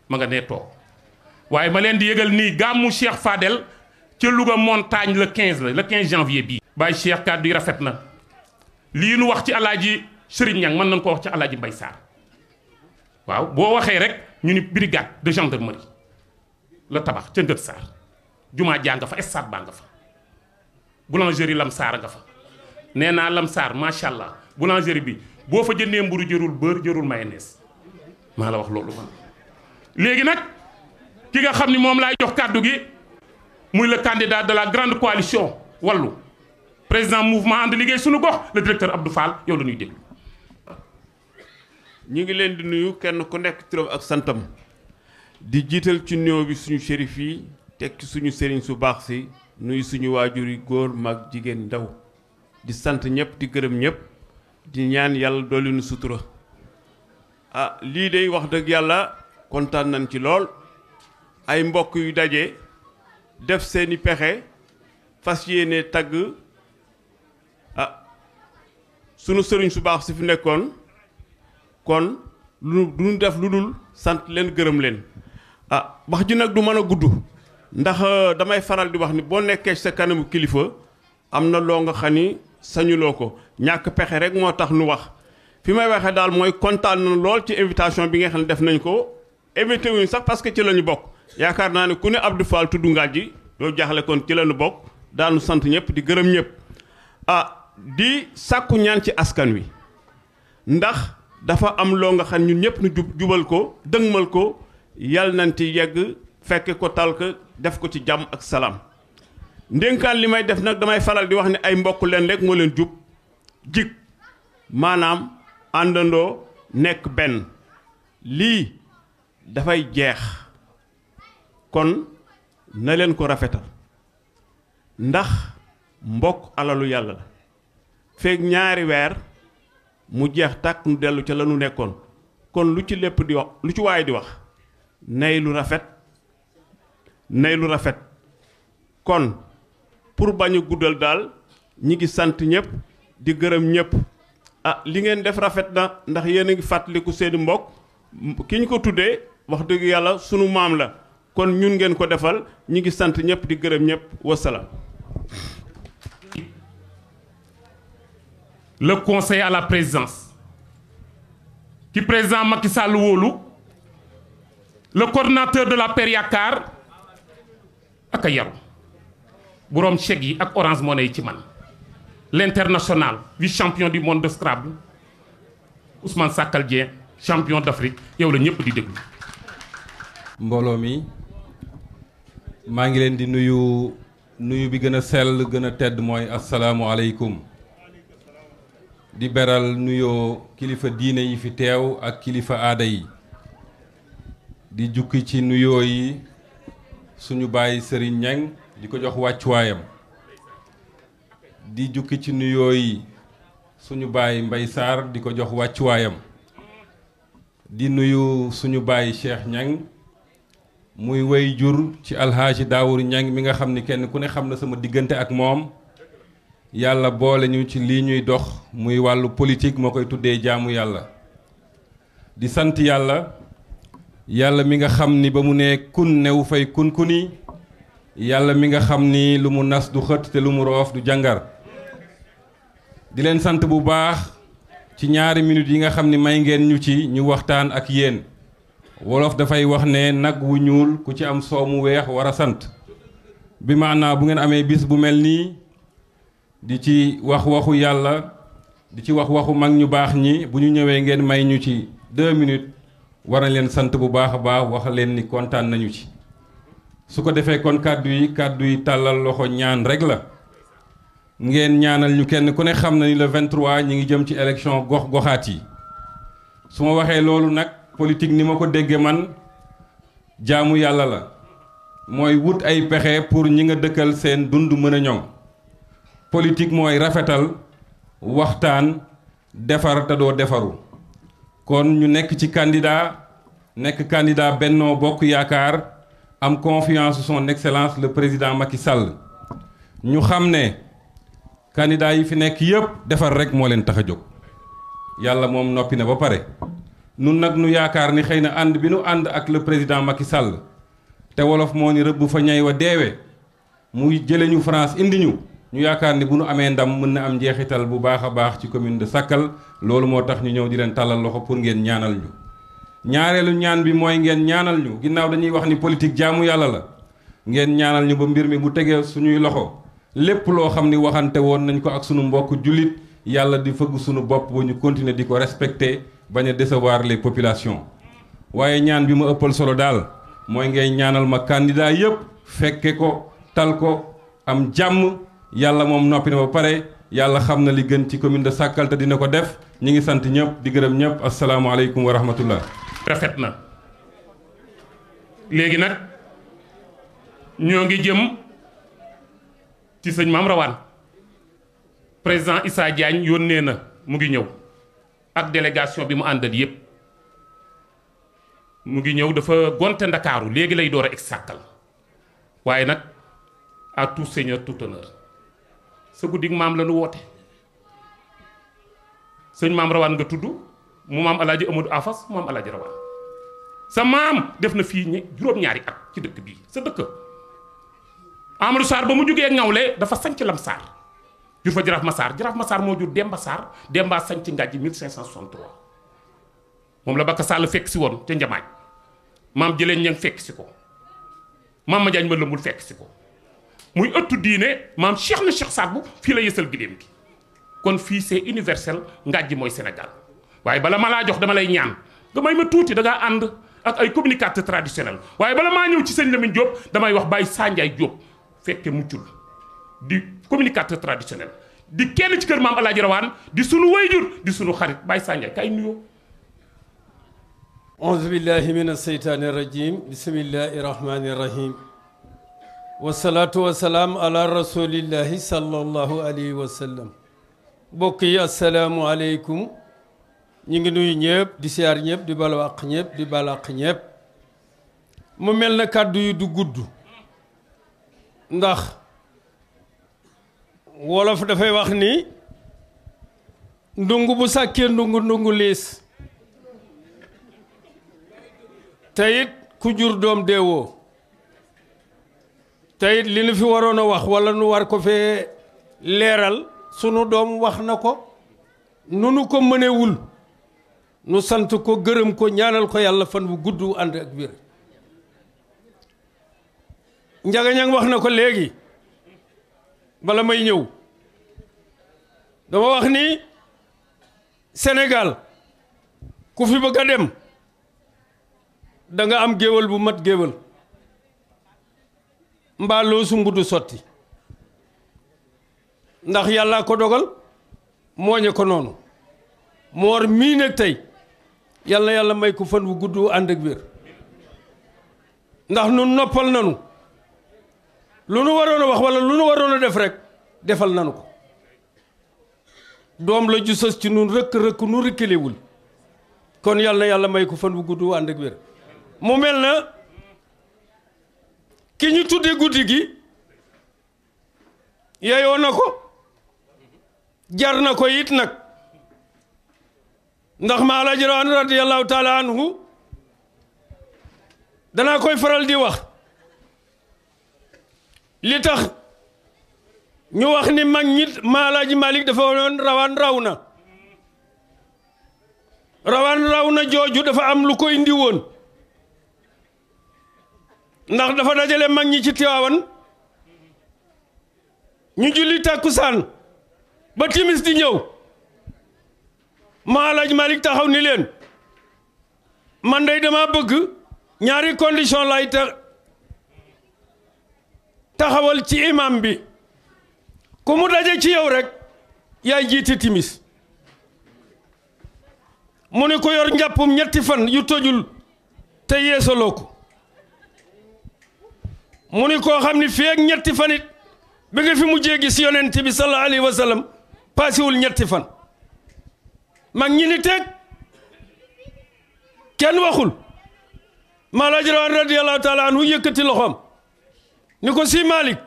ma nga nee toog waaye ma leen di yëgal nii gàmmu Cheikh Fadel ca Louga montagne le 15 janvier bii. Baye Cheikh kàddu yi rafet na lii nu wax ci alaaji Serigne Niang mën nañ ko wax ci alaaji Mbay Sarr waaw boo waxee rek ñu ni brigade de gendarmerie la tabax ca Ngët Sarr jumaa jaa nga fa stade baa nga fa boulangerie Lam Sarr nga fa nee naa Lam Sarr macha allah boulangerie bi boo fa jëndee mburu jërul beurre jërul mayonnaise maa la wax loolu man. léegi nag ki nga xam ni moom laay jox kàddu gi muy le candidat de la grande coalition Wallu président mouvement ànd liggéey suñu gox le directeur Abdou Fall yow la ñuy déglu. ñu ngi leen di nuyu kenn ku nekk turam ak santam di jiital ci nuyoo bi suñu shérif yi teg ci suñu sëriñ su baax si nuyu suñu waajur yi góor mag jigéen ndaw di sant ñëpp di gërëm ñëpp di ñaan yàlla dolli nu sutura ah lii de wax dëgg yàlla kontaan nañ ci lool ay mbokk yu daje def seeni pexe fas yéene tagg ah sunu sëriñ su baax si fi nekkoon kon lu duñu def lu dul sant leen gërëm leen ah wax ji nag du mën a gudd ndax damay faral di wax ni boo nekkee sa kanamu kilifa am na loo nga xam ni sañuloo ko ñàkk pexe rek moo tax nu wax fi may waxee daal mooy kontaan na lool ci invitation bi nga xam ne def nañ ko invité wuñu sax parce que ci la ñu bokk yaakaar naa ne ku ne Abdou Fall tudd ngaaj ji loolu jaaxle kon ci la ñu bokk daanu sant ñëpp di gërëm ñëpp ah di sàkku ñaan ci askan wi ndax dafa am loo nga xam ñun ñëpp nu jubal ko dëgmal ko yàlla nañ ci yegg fekke ko tal ko def ko ci jàmm ak salaam ndénkaan li may def nag damay faral di wax ne ay mbokk leen rek moo leen jub jig maanaam àndandoo nekk benn lii dafay jeex kon na leen ko rafetal ndax mbokk alalu yàlla la feeg ñaari weer mu jeex tàkk nu dellu ca la nu nekkoon kon lu ci lépp di wax lu ci waaye di wax nay lu rafet kon pour bañ a guddal daal ñi ngi sant ñëpp di gërëm ñëpp ah li ngeen def rafet na ndax yéen a ngi fàttaliku seeni mbokk ki ñu ko tuddee wax dëgg yàlla sunu maam la kon ñun ngeen ko defal ñi ngi sant ñëpp di gërëm ñëpp wasalaam. Le conseil à la présidence qui président Macky Sall wóolu le coordinateur de la paire Yaakaar ak a yaru boroom chèque yi ak Orange Money yi ci man l'international vice champion du monde de Scrabble Ousmane Sakal Dieng champion d'Afrique yow la ñëpp di déglu. mbooloo mi maa ngi leen di nuyu bi gën a sell gën a tedd mooy asalaamualeykum. di beral nuyoo kilifa diine yi fi teew ak kilifa aada yi di jukki ci nuyoo yi suñu baay Serigne Niang di ko jox wàccuwaayam di jukki ci nuyoo yi suñu baay Mbay Sarr di ko jox wàccuwaayam di nuyu suñu baay Cheikh Niang muy way jur ci alxaaji Daawur Niang mi nga xam ni kenn ku ne xam na sama diggante ak moom yàlla boole ñu ci lii ñuy dox muy wàllu politique moo koy tuddee jaamu yàlla di sant yàlla mi nga xam ni ba mu ne kun new fay kun kuni yàlla mi nga xam ni lu mu nas du xët te lu mu roof du jàngar di leen sant bu baax ci ñaari minutes yi nga xam ni may ngeen ñu ci ñu waxtaan ak yéen wolof dafay wax ne nag wu ñuul ku ci am soow mu weex war a sant bi maanaa bu ngeen amee bis bu mel nii di ci wax waxu yàlla di ci wax waxu mag ñu baax ñi bu ñu ñëwee ngeen may ñu ci 2 minutes war na leen sant bu baax a baax wax leen ni kontaan nañu ci su ko defee kon kàddu yi tàllal loxo ñaan rek la ngeen ñaanal ñu kenn ku ne xam na ni le 23 ñi ngi jëm ci élection gox-goxaat yi su ma waxee loolu nag politique ni ma ko déggee man jaamu yàlla la mooy wut ay pexe pour ñi nga dëkkal seen dund mën a ñoŋ politique mooy rafetal waxtaan defar te doo defaru kon ñu nekk ci candidat Benno Bokk Yaakaar am confiance son excellence le président Macky Sall ñu xam ne candidat yi fi nekk yëpp defar rek moo leen tax a jóg yàlla moom noppi na ba pare nun nag nu yaakaar ni xëy na ànd bi nu ànd ak le président Macky Sall te wolof moo ni rëbb fa ñay wa deewe muy jële ñu France indi ñu yaakaar ni bu nu amee ndam mën na am njeexital bu baax a baax ci commune de Sakal loolu moo tax ñu ñëw di leen tàllal loxo pour ngeen ñaanal ñu ñaareelu ñaan bi mooy ngeen ñaanal ñu ginnaaw dañuy wax ni politique jaamu yàlla la ngeen ñaanal ñu ba mbir mi bu tegee suñuy loxo lépp loo xam ni waxante woon nañ ko ak sunu mbokk jullit yàlla di fëgg sunu bopp ba ñu continuer di ko respecter bañ a décevoir les populations waaye ñaan bi ma ëppal solo daal mooy ngay ñaanal ma candidat yëpp fekke ko tal ko am jàmm yàlla moom noppi na ba pare yàlla xam na li gën ci commune de Sakal te dina ko def ñi ngi sant ñëpp di gërëm ñëpp asalaamaaleykum wa rahmatullah. rafet na léegi nag ñoo ngi jëm ci sëñ Maam Rawaan président Issa Diagne yónnee na mu ngi ñëw ak délégation bi mu àndal yépp mu ngi ñëw dafa gonte Ndakaaru léegi lay door a egg Sakal waaye nag à tout seigneur tout honneur sa guddig maam la nu woote sëñ Maam Rawaan nga tudd mu maam alaaji Amadou Afas mu maam alaaji Rawaan sa maam def na fii juróom-ñaari at ci dëkk bii sa dëkk Amadou Sarr ba mu jógee Ngawle dafa sanc Lam Sarr jur fa Jaraaf Massar moo jur Demba Sarr Demba sanc Ngàjji 1563 moom la Bakka Sall fekk si woon ca Njamaañ maam jëleen ñang fekk si ko maam ma jaañ ma lëmbul fekk si ko muy ëttu diine maam Cheikh na Cheikh Saad bu fii la yësal giléem gi kon fii c'est universel Ngàjji mooy Sénégal waaye bala ma laa jox dama lay ñaan nga may ma tuuti da ngaa ànd ak ay communicateur traditionnel waaye bala maa ñëw ci sëñ Lamine Diop damay wax Baye Sandiaye Diop fekke muccul di communicateur traditionnel di kenn ci kër maam Alaaji Rawaan di sunu wayjur di sunu xarit Baye Sandiaye kay nuyoo. auzu billahi min aseytaani rajim bismillahi rahmani rahim wasalaatu wasalaam ala rasulillahi sallallahu alayhi wa sallam mbokk yi asalaamu aleykum ñu ngi nuyu ñëpp di siyaar ñëpp di balwaq ñëpp di balaq ñëpp mu mel na kàddu yi du gudd ndax wolof dafay wax ni ndungu bu sàkkee ndungu liis teyit ku jur doom deewoo teyit li nu fi waroon a wax walla nu war ko fee leeral sunu doom wax na ko nu ko mënewul nu sant ko gërëm ko ñaanal ko yàlla fan bu gudd ànd ak biir njagañang wax na ko léegi bala may ñëw dama wax ni Sénégal ku fi bëgg a dem da nga am géwal bu mat géwal mbaa loo sumb du sotti ndax yàlla ko dogal mooñe ko noonu moor mii nag tey yàlla may ko fan bu gudd ànd ak wér ndax nun noppal nanu lu nu waroon a wax walla lu nu waroon a def rek defal nanu ko doom la ju sës ci nun rëkk nu rëkkalewul kon yàlla may ko fan bu gudd ànd ak wér mu mel na ki ñu tudde guddi gi yeyoo na ko jar na ko it nag ndax ma Alaaji Rawaan radiyallahu taala anhu danaa koy faral di wax li tax ñu wax ni mag ñi Maalaaji Malick dafa woon rawaan raw na jooju dafa am lu ko indi woon ndax dafa dajale mag ñi ci Tiwaawan ñu julli tàkkusaan ba timis di ñëw Maalaaji Malick taxaw ni leen man day dama bëgg ñaari condition lay taxawal ci imam bi ku mu daje ci yow rek yaay jiite timis mu ne ko yor njàppum ñetti fan yu tojul te yeesaloo ko mu ni koo xam ni fii ak ñetti fan it bi nga fi mujjee gis yonent bi sallallahu alayhi wa sallam paasiwul ñetti fan mag ñi ni teg kenn waxul Maalaaji Rawaan radiyallahu taala anhu yëkkati loxoom ni ko si Malick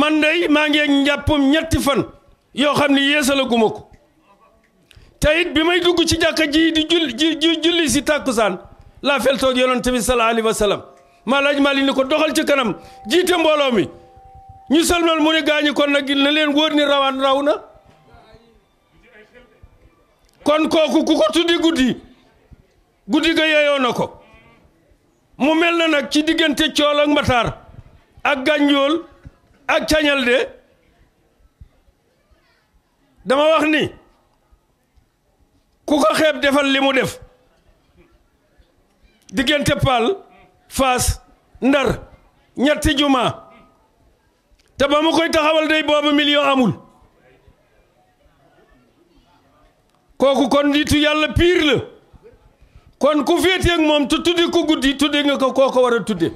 man dey maa ngi njàppum ñetti fan yoo xam ni yeesalaguma ko te it bi may dugg ci jàkka ji di julli si tàkkusaan laa feltoog yonent bi sallallahu alayhi wa sallam Maalaaji Malick ni ko doxal ci kanam jiite mbooloo mi ñu salmal mu ne gaañi kon nag na leen wóor ni rawaan raw na kon kooku ku ko tuddi guddi ga yeyoo na ko mu mel na nag ci diggante cool ak mbataar ak gànjool ak cañal de dama wax ni ku ko xeeb defal li mu def diggante Paal Faas Ndar ñetti juma te ba mu koy taxawal day boobu million amul kooku kon nitu yàlla piir la kon ku féete ak moom te tuddi ko guddi tudde nga ko kooko war a tudde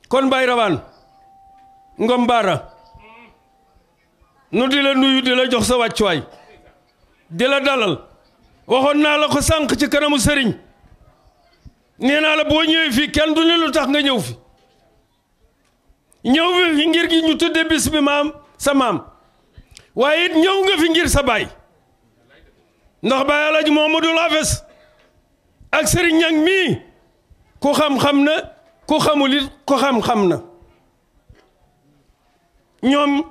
kon Baay Rawaan Ngom Baara nu di la nuyu di la jox sa wàccuwaay di la dalal waxoon naa la ko sànq ci kanamu sëriñ nee naa la boo ñëwee fii kenn du ne lu tax nga ñëw fi ñëw fi ngir gi ñu tudde bis bi sa maam waaye it ñëw nga fi ngir sa baay ndax Baay Alaaji Muhammadul Haafis ak Sëriñ Ñang mii ku xam-xam na ku xamul it ku xam-xam na ñoom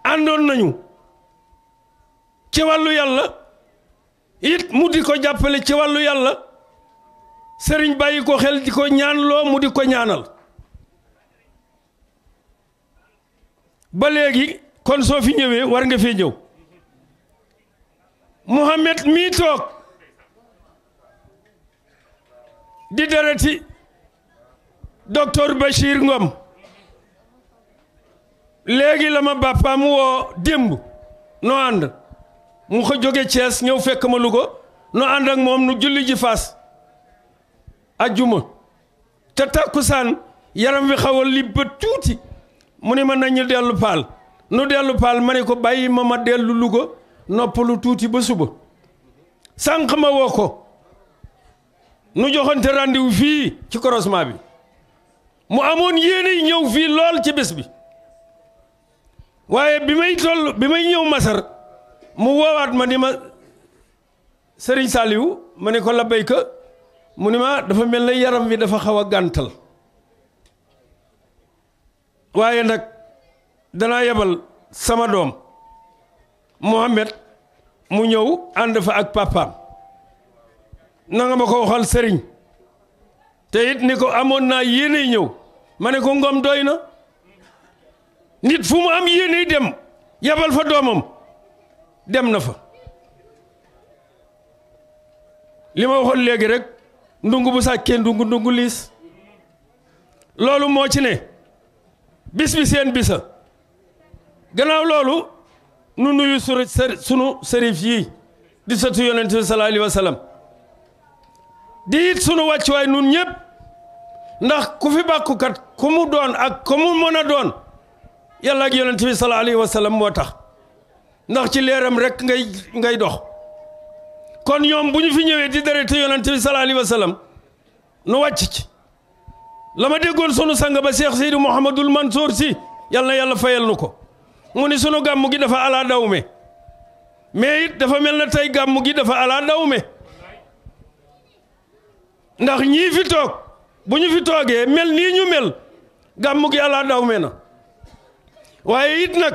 àndoon nañu ci wàllu yàlla it mu di ko jàppale ci wàllu yàlla sëriñ bàyyi ko xel di ko ñaanloo mu di ko ñaanal ba léegi kon soo fi ñëwee war nga fee ñëw Mouhamed mii toog di dereti docteur Bachir Ngom léegi la ma bàppaam woo démb noo ànd mu ko jóge Thiès ñëw fekk ma Louga noo ànd ak moom nu julli ji Faas ajjuma te takkusaan yaram wi xaw a li bët tuuti mu ne ma nañu dellu Paal nu dellu Paal ma ne ko bàyyi ma dellu Louga noppalu tuuti ba suba sànq ma woo ko nu joxante rendez-vous fii ci croisement bi mu amoon yéene ñëw fii lool ci bés bi waaye bi may ñëw Masar mu woowaat ma ni ma Serigne Saliou ma ne ko la béyka mu ni ma dafa mel ne yaram wi dafa xaw a gàntal waaye nag danaa yebal sama doom Mohamed mu ñëw ànd fa ak papaam na nga ma ko waxal sëriñ te it ni ko amoon naa yéene ñëw ma ne ko Ngom doy na nit fu mu am yéene dem yebal fa doomam dem na fa li ma waxoon léegi rek ndungu bu sàkkee ndungu liis loolu moo ci ne bis bi seen bisa gannaaw loolu nu nuyu sunu sërif yii di sëtu yonent bi sallallahu alayhi wa sallam di it sunu wàccuwaay nun ñëpp ndax ku fi bàkkukat ku mu doon ak ku mu mën a doon yàlla ak yonent bi sallallahu alayhi wa sallam moo tax ndax ci leeram rek ngay dox kon ñoom bu ñu fi ñëwee di deret yonent bi sallallahu alayhi wa sallam nu wàcc ci la ma déggoon sunu sang ba Cheikh Seydi Mouhamadul Mansour si yàlla na yàlla fayal nu ko mu ni sunu gàmmu gi dafa ala dawme mais it dafa mel na tey gàmmu gi dafa ala dawme ndax ñii fi toog bu ñu fi toogee mel nii ñu mel gàmmu gi ala dawme na waaye it nag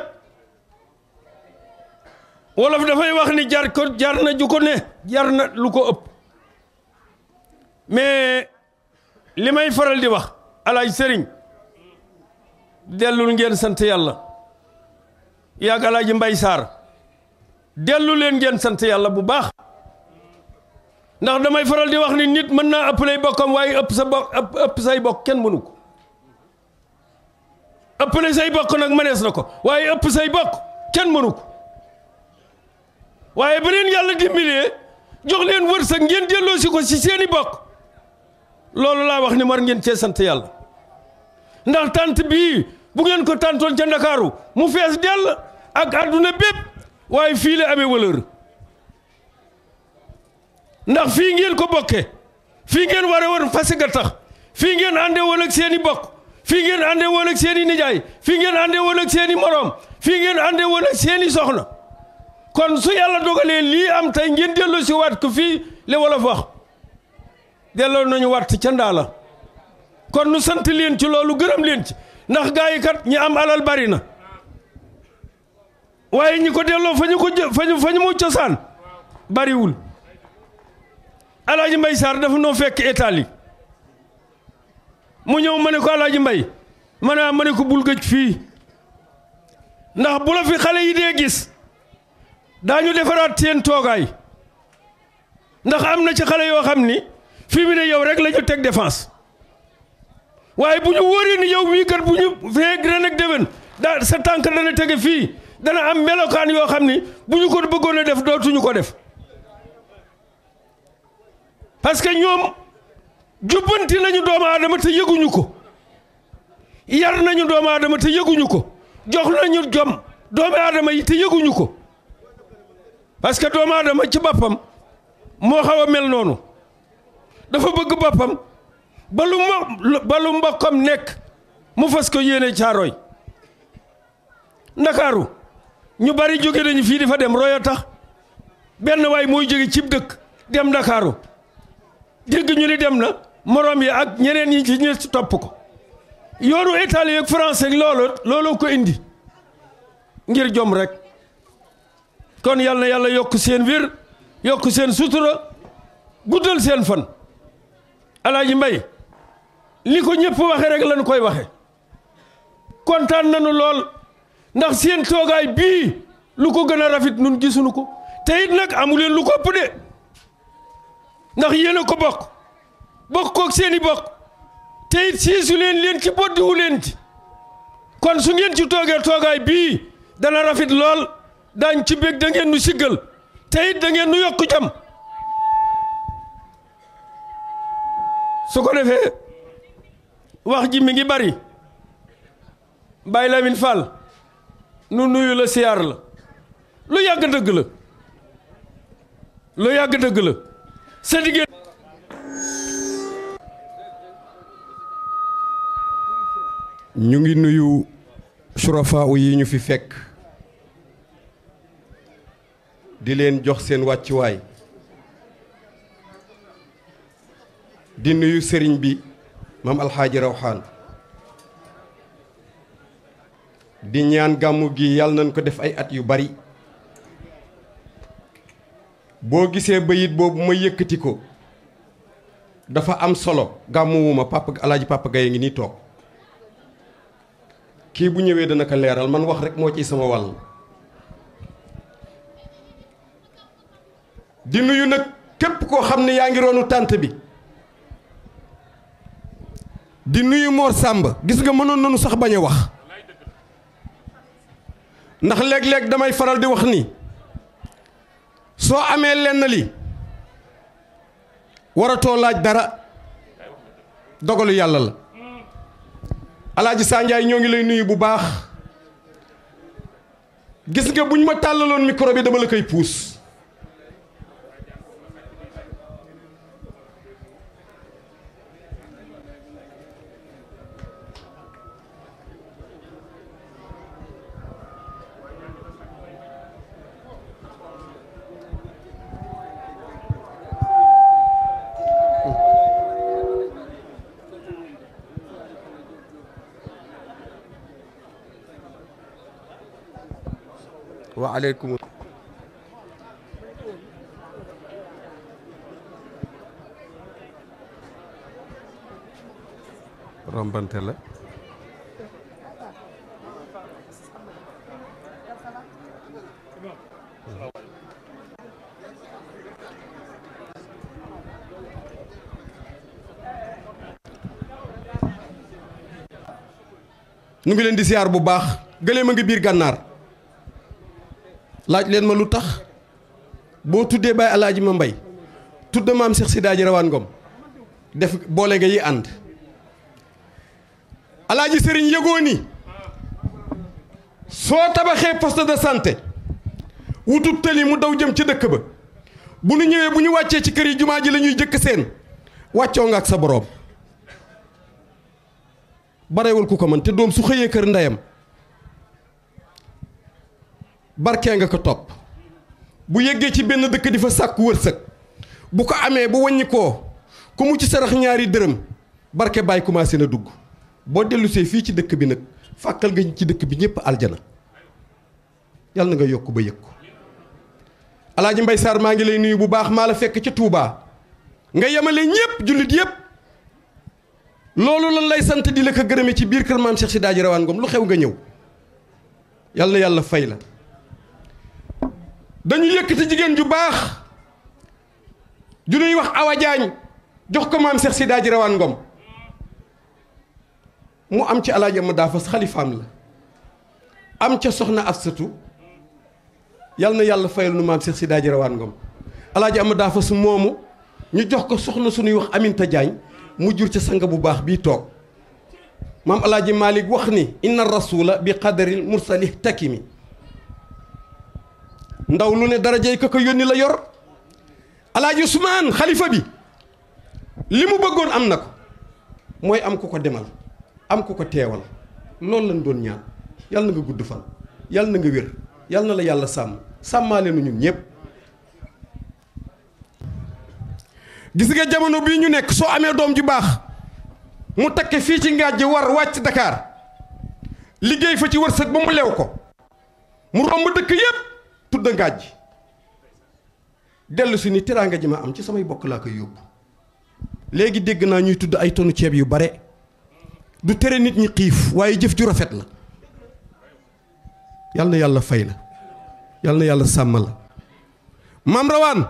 wolof dafay wax ni jar na ju ko ne jar na lu ko ëpp mais li may faral di wax alaaj sëriñ dellul ngeen sant yàlla yàgg alaaji Mbay Saar dellu leen ngeen sant yàlla bu baax ndax damay faral di wax ni nit mën naa ëpp lay bokkam waaye ëpp say bokk kenn mënu ko ëppale say bokk nag mënees na ko waaye ëpp say bokk kenn mënu ko waaye ba leen yàlla dimbalee jox leen wërsëg ngeen delloo si ko si seeni bokk loolu laa wax ni war ngeen cee sant yàlla ndax tant bii bu ngeen ko tantoon ca Ndakaaru mu fees dell ak àdduna bépp waaye fii la amee valeur ndax fii ngeen ko bokke fii ngeen war a war fasi ga tax fii ngeen ànde woon ak seeni bokk fii ngeen ànde woon ak seeni nijaay fii ngeen ànde woon ak seeni moroom fii ngeen ànde woon ak seeni soxna kon su yàlla dogalee lii am tey ngeen delloo si waat ko fii li wolof wax delloo nañu waat ca ndaa la kon nu sant leen ci loolu gërëm leen ci ndax gaa yi kat ñi am alal bari na waaye ñi ko delloo fa ñu mu cosaan bariwul alaaji Mbay Saar dafa noo fekk Italie mu ñëw ma ne ko alaaji Mbay ma ne ko bul gëj fii ndax bu la fi xale yi dee gis daañu defaraat seen toogaay ndax am na ci xale yoo xam ni fii mu ne yow rek la ñu teg défense waaye bu ñu wóoree ni yow mii kat bu ñu fee ren ak déwén sa tànk dana tege fii dana am melokaan yoo xam ni bu ñu ko bëggoon a def dootuñu ko def parce que ñoom jubbanti nañu doomu aadama te yëguñu ko yar nañu doomu aadama te yëguñu ko jox nañu jom doomu aadama yi te yëguñu ko parce que doomu aadama ci boppam moo xaw a mel noonu dafa bëgg boppam ba lu mbokkam nekk mu fas ko yéene caaroy ndakaaru ñu bari jóge nañu fii di fa dem royo tax benn waay mooy jóge cib dëkk dem ndakaaru dégg ñu ni dem na moroom yi ak ñeneen ñi ci ñi topp ko yoonu italien ak français looloo ko indi ngir jom rek kon yal na yàlla yokk seen wér yokk seen sutura guddal seen fan alaaji Mbay li ko ñëpp waxe rek lañu koy waxe kontaan nañu lool ndax seen toogaay bii lu ko gën a rafet nun gisuñu ko te it nag amu leen lu ko ëpp de ndax yéen a ko bokk kook seeni bokk te it siisu leen ci boddiwu leen ci kon su ngeen ci toogee toogaay bii dana rafet lool daañ ci bég da ngeen nu siggal te it da ngeen nu yokk jam su ko defee wax ji mi ngi bari Baye Lamine Fall nu nuyu la siyaar la lu yàgg dëgg la sa diggéen ñu ngi nuyu surafaa yi ñu fi fekk di leen jox seen wàccuwaay di nuyu sëriñ bi maam alxaaji rawxaan di ñaan gàmmu gi yàlla nañ ko def ay at yu bari boo gisee bayit boobu ma yëkkati ko dafa am solo gàmmuwuma papa alaaji papa Gaye ngi nii toog kii bu ñëwee dana ko leeral man wax rek moo ciy sama wàll di nuyu nag képp koo xam ne yaa ngi roonu tànt bi di nuyu Mor Sàmba gis nga mënoon nañu sax bañ a wax ndax léeg-léeg damay faral di wax ni soo amee lenn li waratoo laaj dara dogalu yàlla la alaaji Sanjaay ñoo ngi lay nuyu bu baax gis nga buñ ma tàllaloon micro bi dama la koy puus wa aleykum. rombante la. nu ngi leen di siyaar bu baax gëléem a ngi biir gànnaar laaj leen ma lu tax boo tuddee Baay Alaaji ma mbay tudd maam Cheikh Sidaaji Rawaan Ngom def boole nga yi ànd alaaji sëriñ yëgoo ni soo tabaxee poste de santé wutub tëli mu daw jëm ci dëkk ba bu nu ñëwee bu ñu wàccee ci kër yi jumaa ji la ñuy jëkk seen wàccoo nga ak sa boroom barewul ku ko mën te doom su xëyee kër ndeyam barkee nga ko topp bu yeggee ci benn dëkk di fa sàkku wërsëg bu ko amee bu wàññi koo ku mu ci sarax ñaari dërëm barke baay commencé na dugg boo dellusee fii ci dëkk bi nag fàkkal nga ci dëkk bi ñëpp aljana yàlla na nga yokk ba yëg ko alaaji Mbay Sarr maa ngi lay nuyu bu baax maa la fekk ca Touba nga yemale ñëpp jullit yëpp loolu lan lay sant di la ko gërëme ci biir kër maam Cheikh Sidaaji Rawaan Ngom lu xew nga ñëw yàlla na yàlla fay la dañu yëkkati jigéen ju baax ju ñuy wax Awa Jaañ jox ko maam Cheikh Sidaaji Rawaan Ngom mu am ci alaaji ama daafas xalifaam la am ca soxna Afsatu yàlla na yàlla fayal nu maam Cheikh Sidaaji Rawaan Ngom alaaji ama daafas moomu ñu jox ko soxna suñuy wax Aminta Jaañ mu jur ca sang bu baax bii toog maam alaaji Malick wax ni inna rasula bi qadaril mursali takimi ndaw lu ne darajey ko yónni la yor alaaji Usmaan xalifa bi li mu bëggoon am na ko mooy am ku ko demal am ku ko teewal loolu lañ doon ñaan yàlla na nga gudd fan yàlla na nga wér yàlla na la yàlla sàmm sàmmaale nu ñun ñëpp gis nga jamono bii ñu nekk soo amee doom ju baax mu takke fii ci ngaaj ji war wàcc Dakar liggéey fa ci wërsëg ba mu lew ko mu romb dëkk yépp tudd ngaaj ji dellu si ni teraanga ji ma am ci samay bokk laa koy yóbbu léegi dégg naa ñuy tudd ay tonu ceeb yu bare du tere nit ñi xiif waaye jëf ju rafet la yal na yàlla fay la yal na yàlla sàmm la maam Rawaan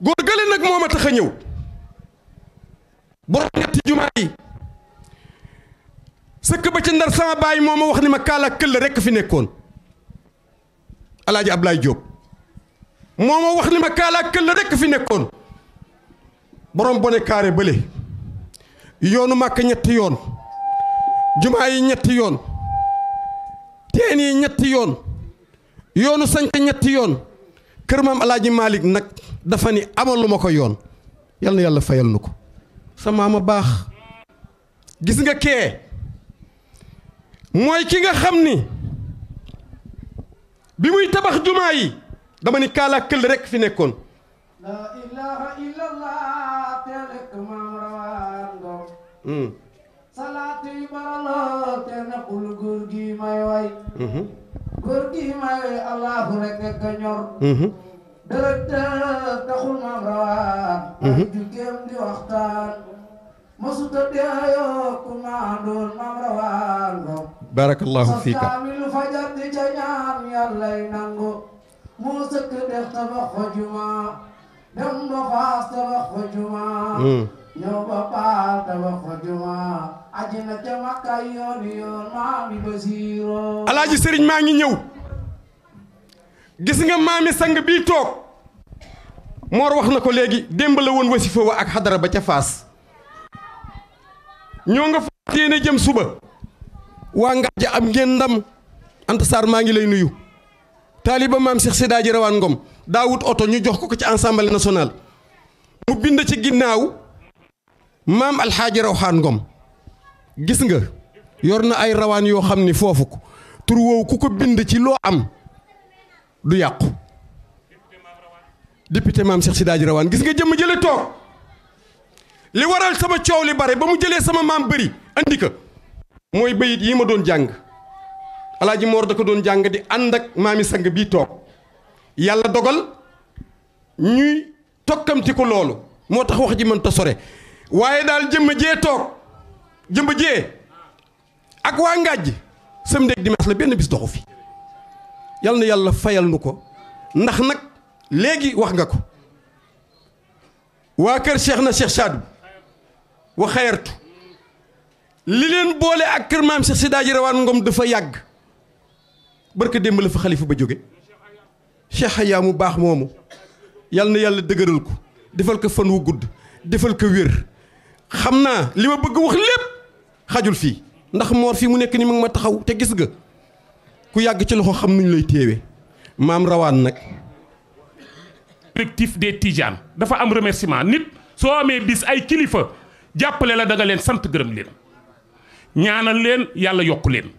góor gële nag moo ma tax a ñëw borom ñetti jumaa yi sëkk ba ca Ndar sama baay moo ma wax ni ma kaala këll rekk fi nekkoon alaaji Ablaay Jóob moo ma wax ni ma kaala këll rekk fi nekkoon borom bone kaare bële yoonu màkk ñetti yoon jumaa yi ñetti yoon teen yi ñetti yoon yoonu sanc ñetti yoon kër maam alaaji Malick nag dafa ni amalu ma ko yoon yal na yàlla fayal nu ko sa maama baax gis nga kee mooy ki nga xam ni bi muy tabax jumaa yi dama ni kaala këll rekk fi nekkoon la ilaha illallah te lekk maam Rawaan Ngom salaatu yi baraloo te nekkul góor gi may way góor gi may way allahu rek ka ñor directeur taxul maam Rawaan ay juggeem di waxtaan masuta deeyoo ku maandoon maam Rawaan Ngom barakallahu fiika kaamilu fajar di ca ñaan yàllay nangu moo sëkk def tabax fa jumaa dem ba faas tabax fa jumaa ñëw ba paal tabax fa jumaa aji na ca Makka yooni yoon maami Basiiro alaaji sëriñ maa ngi ñëw gis nga maami sang bii toog moor wax na ko léegi démb la woon wasifa wa ak xadara ba ca faas ñoo nga fa yéene jëm suba waa Ngaaja am ngeen ndam Anta Sarr maa ngi lay nuyu taaliba maam Cheikh Sidaaji Rawaan Ngom daa wut oto ñu jox ko ci Assemblée nationale mu bind ci ginnaaw maam alxaaji Rawaan Ngom gis nga yor na ay rawaan yoo xam ni foofu ko tur woowu ku ko bind ci loo am du yàqu député maam Cheikh Sidaaji Rawaan gis nga jëmm jële toog li waral sama coow li bare ba mu jëlee sama maam bëri andi ko mooy bayit yi ma doon jàng alaaji Moor da ko doon jàng di ànd ak maami sang bii toog yàlla dogal ñuy tokkamti ko loolu moo tax wax ji mënta sore waaye daal jëmm jee toog jëmm jee ak waa Ngaaj samedi ak dimanche la benn bis doxu fi yal na yàlla fayal nu ko ndax nag léegi wax nga ko waa kër Cheikh na Cheikh Sadou wa xayartu li leen boole ak kër maam Cheikh Sidaaji Rawaan Ngom dafa yàgg barka démb la fa xalifa ba jóge Cheikh Aya mu baax moomu yal na yàlla dëgëral ko defal ko fan wu gudd defal ko wér xam naa li ma bëgg wax lépp xajul fii ndax moor fii mu nekk ni mu ngi ma taxaw te gis nga ku yàgg ci loxo xam nuñ lay téewe maam Rawaan nag collectif des Tidianes dafa am remerciement nit soo amee bis ay kilifa jàppale la da nga leen sant gërëm leen ñaanal leen yàlla yokku leen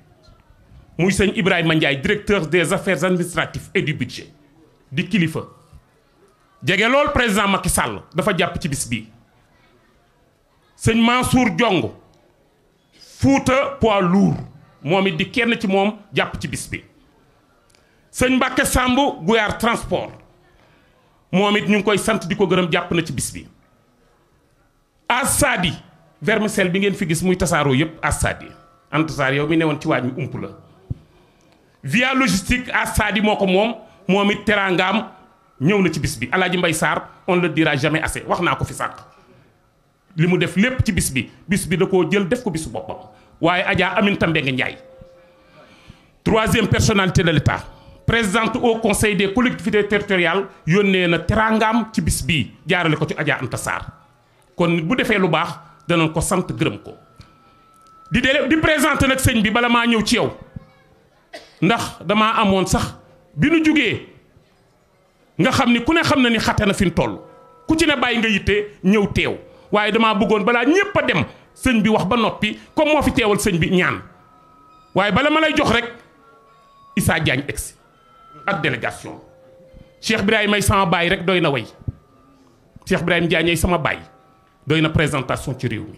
muy sëñ Ibrahima Ndiaye directeur des affaires administratives et du budget di kilifa jege lool président Macky Sall dafa jàpp ci bis bii sëñ Mansour Diong Fouta poids lourd moom it di kenn ci moom jàpp ci bis bi sëñ Mbacke Samb Guyar transport moom it ñu ngi koy sant di ko gërëm jàpp na ci bis bi Assadi vermicelle bi ngeen fi gis muy tasaaroo yëpp Assadi Antasaar yow mi newoon ci waaj mi ump la via logistique Assadi moo ko moom it teraangaam ñëw na ci bis bi Alaaji Mbay Sarr on le dira jamais assez wax naa ko fi sànq li mu def lépp ci bis bi da koo jël def ko bisu boppam waaye Adja Aminata Mbengue Ndiaye troisième personnalité de l'État présidente au conseil des collectivités territoriales yónnee na teraangaam ci bis bii jaarale ko ci Adja Anta Sarr kon nit bu defee lu baax danañ ko sant gërëm ko di présenter nag sëñ bi bala maa ñëw ci yow ndax damaa amoon sax bi nu jugee nga xam ni ku ne xam na ni xate na fi mu toll ku ci ne bàyyi nga yitte ñëw teew waaye damaa bëggoon balaa ñépp a dem sëñ bi wax ba noppi comme moo fi teewal sëñ bi ñaan waaye bala ma lay jox rek Issa Diagne egsi ak délégation Cheikh Ibrahima sama baay rek doy na way Cheikh Ibrahima Diagne sama baay doy na présentation ci réew mi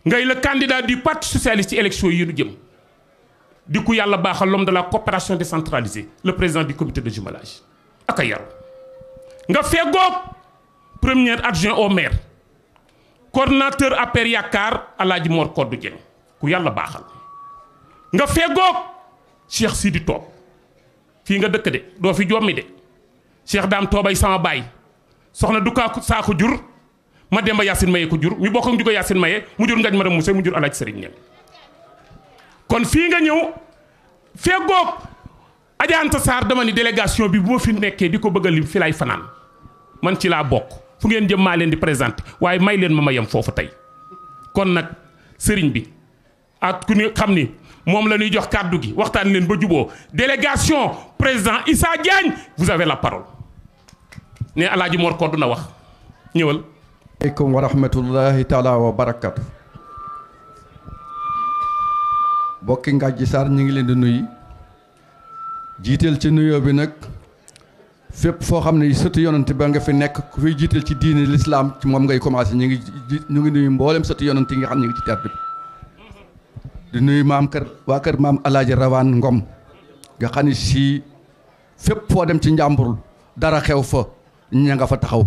ngay le candidat du parti socialiste ci élection yi ñu jëm di ku yàlla baaxal l'homme de la coopération décentralisée le président du comité de jumelage ak a yaru nga feggoog premier adjoint au maire coordonnateur APR Yaakaar Alaaji Mor Koddu Dieng ku yàlla baaxal nga feggoog Cheikh Sidi Toob fii nga dëkk de doo fi jommi de Cheikh Daam Toobay sama baay soxna du kaa saako jur ma Demba Yacine Maye ko jur ñu bokk ak ñu ko Yacine Maye mu jur Ngañ Maram Moussa mu jur Alaaji Sëriñ Ñeng kon fii nga ñëw feggoog Adja Anta Sarr dama ni délégation bi bu ma fi nekkee di ko bëgg a lim fi lay fanaan man ci laa bokk fu ngeen jëm maa leen di présenté waaye may leen ma yem foofu tey kon nag sëriñ bi ak ku ni xam ni moom la ñuy jox kàddu gi waxtaan leen ba juboo délégation président Issa Diagne vous avez la parole ne Alaaji Mor Koddu na wax ñëwal. aleykum wa rahmatullahi taala wa barakatu. bokki Ngathie Sarr ñu ngi leen di nuyu jiiteel ci nuyoo bi nag fépp foo xam ne sëtu yonante ba nga fi nekk ku fiy jiiteel ci diine l'islam ci moom ngay commencé ñu ngi nuyu mboolem sëtu yonante yi nga xam ne ñu ngi ci tedd bi di nuyu waa kër maam Alaaji Rawaan Ngom nga xam ne si fépp foo dem ci njàmbur dara xew fa ña nga fa taxaw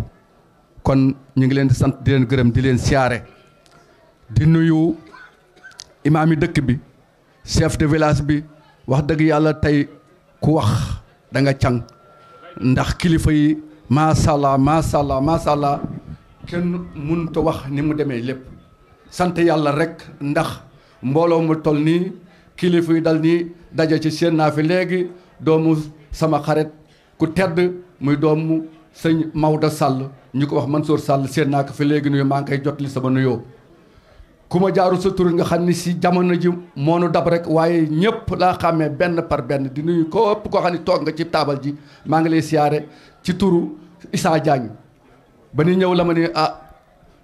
kon ñu ngi leen di sant di leen gërëm di leen siyaare di nuyu imaam yi dëkk bi chef de village bi wax dëgg yàlla tey ku wax da nga càng ndax kilifa yi macha allah kenn mënut a wax ni mu demee lépp sant yàlla rek ndax mbooloo mu toll nii kilifa yi dal nii daje ci seen naa fi léegi doomu sama xarit ku tedd muy doomu sëñ Maodo Sall ñu ko wax Mansour Sall seen naa ko fi léegi nuyu maa ngi koy jot li sama nuyoo ku ma jaaru sa tur nga xam ni si jamono ji moonu dab rek waaye ñëpp laa xàmmee benn par benn di nuyu ko ëpp koo xam ne toog nga ci taabal ji maa ngi lay siyaare ci turu Issa Diagne ba ni ñëw la ma ni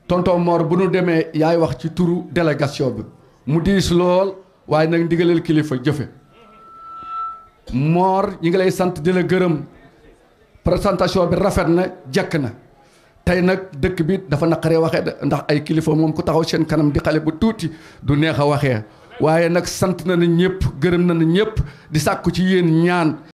tonton Mor bu nu demee yaay wax ci turu délégation bi mu diis lool waaye nag ndigaleel kilifa jëfe Mor ñi ngi lay sant di la gërëm présentation bi rafet na jekk na tey nag dëkk bi dafa naqaree waxee ndax ay kilifa moom ku taxaw seen kanam di xale bu tuuti du neex a waxee waaye nag sant na ñëpp gërëm na ñëpp di sàkku ci yéen ñaan